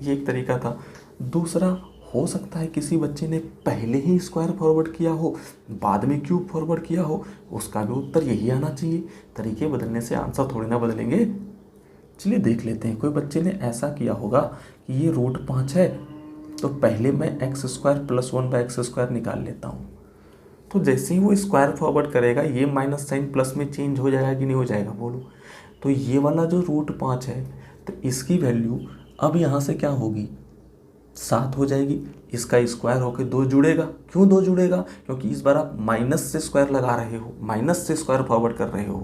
ये एक तरीका था। दूसरा हो सकता है किसी बच्चे ने पहले ही स्क्वायर फॉरवर्ड किया हो, बाद में क्यूब फॉरवर्ड किया हो, उसका भी उत्तर यही आना चाहिए। तरीके बदलने से आंसर थोड़ी ना बदलेंगे। चलिए देख लेते हैं, कोई बच्चे ने ऐसा किया होगा कि ये √5 है तो पहले मैं x² + 1/x² निकाल लेता हूँ, तो जैसे ही वो स्क्वायर फॉरवर्ड करेगा ये माइनस साइन प्लस में चेंज हो जाएगा कि नहीं हो जाएगा बोलो। तो ये वाला जो √5 है तो इसकी वैल्यू अब यहाँ से क्या होगी 7 हो जाएगी, इसका स्क्वायर होकर 2 जुड़ेगा। क्यों 2 जुड़ेगा? क्योंकि इस बार आप माइनस से स्क्वायर लगा रहे हो, माइनस से स्क्वायर फॉरवर्ड कर रहे हो,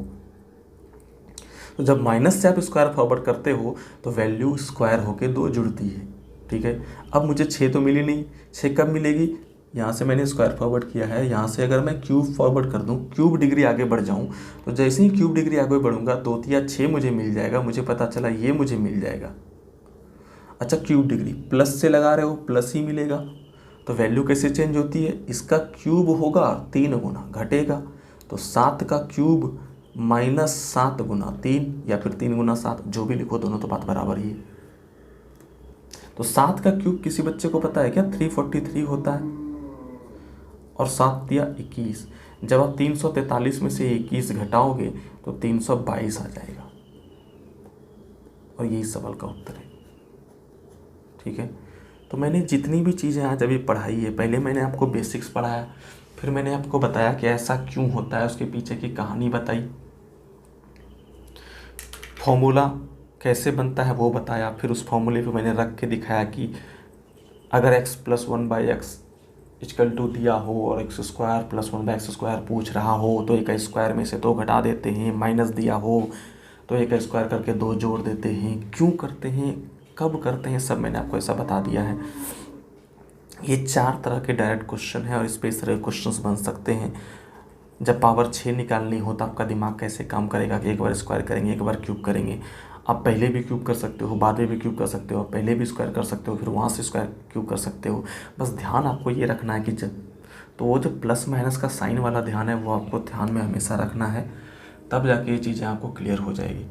तो जब माइनस से आप स्क्वायर फॉरवर्ड करते हो तो वैल्यू स्क्वायर होके 2 जुड़ती है। ठीक है, अब मुझे 6 तो मिली नहीं, 6 कब मिलेगी? यहाँ से मैंने स्क्वायर फॉरवर्ड किया है, यहाँ से अगर मैं क्यूब फॉरवर्ड कर दूँ, क्यूब डिग्री आगे बढ़ जाऊँ, तो जैसे ही क्यूब डिग्री आगे बढ़ूंगा 2 या 6 मुझे मिल जाएगा, मुझे पता चला ये मुझे मिल जाएगा। अच्छा, क्यूब डिग्री प्लस से लगा रहे हो, प्लस ही मिलेगा, तो वैल्यू कैसे चेंज होती है? इसका क्यूब होगा 3 गुना घटेगा, तो 7 का क्यूब -7 गुना 3 या फिर 3 गुना 7, जो भी लिखो दोनों तो बात बराबर ही है। तो 7 का क्यूब किसी बच्चे को पता है क्या? 343 होता है। और 7 दिया 21। जब आप 343 में से 21 घटाओगे तो 322 आ जाएगा। और यही सवाल का उत्तर है। ठीक है, तो मैंने जितनी भी चीज़ें आज अभी पढ़ाई है, पहले मैंने आपको बेसिक्स पढ़ाया, फिर मैंने आपको बताया कि ऐसा क्यों होता है, उसके पीछे की कहानी बताई, फॉर्मूला कैसे बनता है वो बताया, फिर उस फॉर्मूले पे मैंने रख के दिखाया कि अगर x + 1/x = दिया हो और x² + 1/x² पूछ रहा हो तो एक स्क्वायर में से 2 घटा देते हैं, माइनस दिया हो तो एक स्क्वायर करके 2 जोड़ देते हैं, क्यों करते हैं, कब करते हैं, सब मैंने आपको ऐसा बता दिया है। ये 4 तरह के डायरेक्ट क्वेश्चन हैं और इस पर इस तरह के क्वेश्चन बन सकते हैं। जब पावर 6 निकालनी हो तो आपका दिमाग कैसे काम करेगा कि एक बार स्क्वायर करेंगे, एक बार क्यूब करेंगे। आप पहले भी क्यूब कर सकते हो, बाद में भी क्यूब कर सकते हो, पहले भी स्क्वायर कर सकते हो, फिर वहाँ से स्क्वायर क्यूब कर सकते हो। बस ध्यान आपको ये रखना है कि तो वो जो प्लस माइनस का साइन वाला ध्यान है वो आपको ध्यान में हमेशा रखना है, तब जाके ये चीज़ें आपको क्लियर हो जाएगी।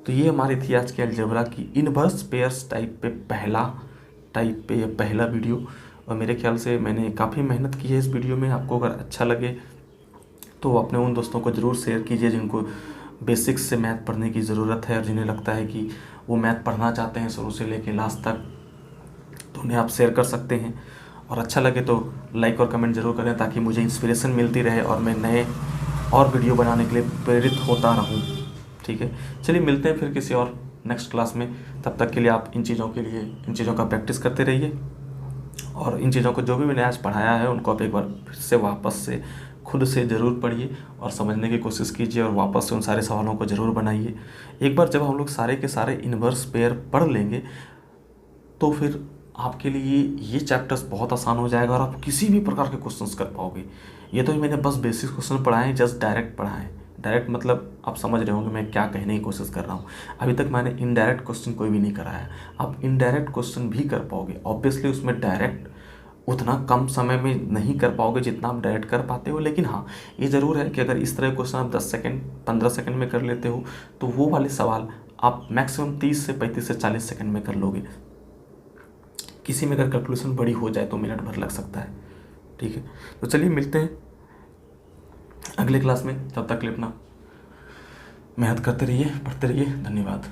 तो ये हमारी थी आज की अलजेब्रा की इनवर्स पेयर्स टाइप पे पहला वीडियो। और मेरे ख्याल से मैंने काफ़ी मेहनत की है इस वीडियो में। आपको अगर अच्छा लगे तो अपने उन दोस्तों को ज़रूर शेयर कीजिए जिनको बेसिक्स से मैथ पढ़ने की ज़रूरत है और जिन्हें लगता है कि वो मैथ पढ़ना चाहते हैं शुरू से लेकर लास्ट तक, तो उन्हें आप शेयर कर सकते हैं। और अच्छा लगे तो लाइक और कमेंट ज़रूर करें ताकि मुझे इंस्पिरेशन मिलती रहे और मैं नए और वीडियो बनाने के लिए प्रेरित होता रहूं। ठीक है, चलिए मिलते हैं फिर किसी और नेक्स्ट क्लास में। तब तक के लिए आप इन चीज़ों का प्रैक्टिस करते रहिए और इन चीज़ों को जो भी मैंने आज पढ़ाया है उनको आप एक बार फिर से वापस से खुद से ज़रूर पढ़िए और समझने की कोशिश कीजिए और वापस से उन सारे सवालों को ज़रूर बनाइए। एक बार जब हम लोग सारे के सारे इनवर्स पेयर पढ़ लेंगे तो फिर आपके लिए ये चैप्टर्स बहुत आसान हो जाएगा और आप किसी भी प्रकार के क्वेश्चंस कर पाओगे। ये तो मैंने बस बेसिक क्वेश्चन पढ़ाए हैं, जस्ट डायरेक्ट पढ़ाए हैं। डायरेक्ट मतलब आप समझ रहे होंगे मैं क्या कहने की कोशिश कर रहा हूँ। अभी तक मैंने इनडायरेक्ट क्वेश्चन कोई भी नहीं कराया। आप इनडायरेक्ट क्वेश्चन भी कर पाओगे। ऑब्वियसली उसमें डायरेक्ट उतना कम समय में नहीं कर पाओगे जितना आप डायरेक्ट कर पाते हो, लेकिन हाँ ये ज़रूर है कि अगर इस तरह क्वेश्चन आप 10 सेकंड 15 सेकंड में कर लेते हो तो वो वाले सवाल आप मैक्सिमम 30 से 35 से 40 सेकंड में कर लोगे। किसी में अगर कैलकुलेशन बड़ी हो जाए तो मिनट भर लग सकता है। ठीक है, तो चलिए मिलते हैं अगले क्लास में। तब तक के लिए अपना मेहनत करते रहिए, पढ़ते रहिए। धन्यवाद।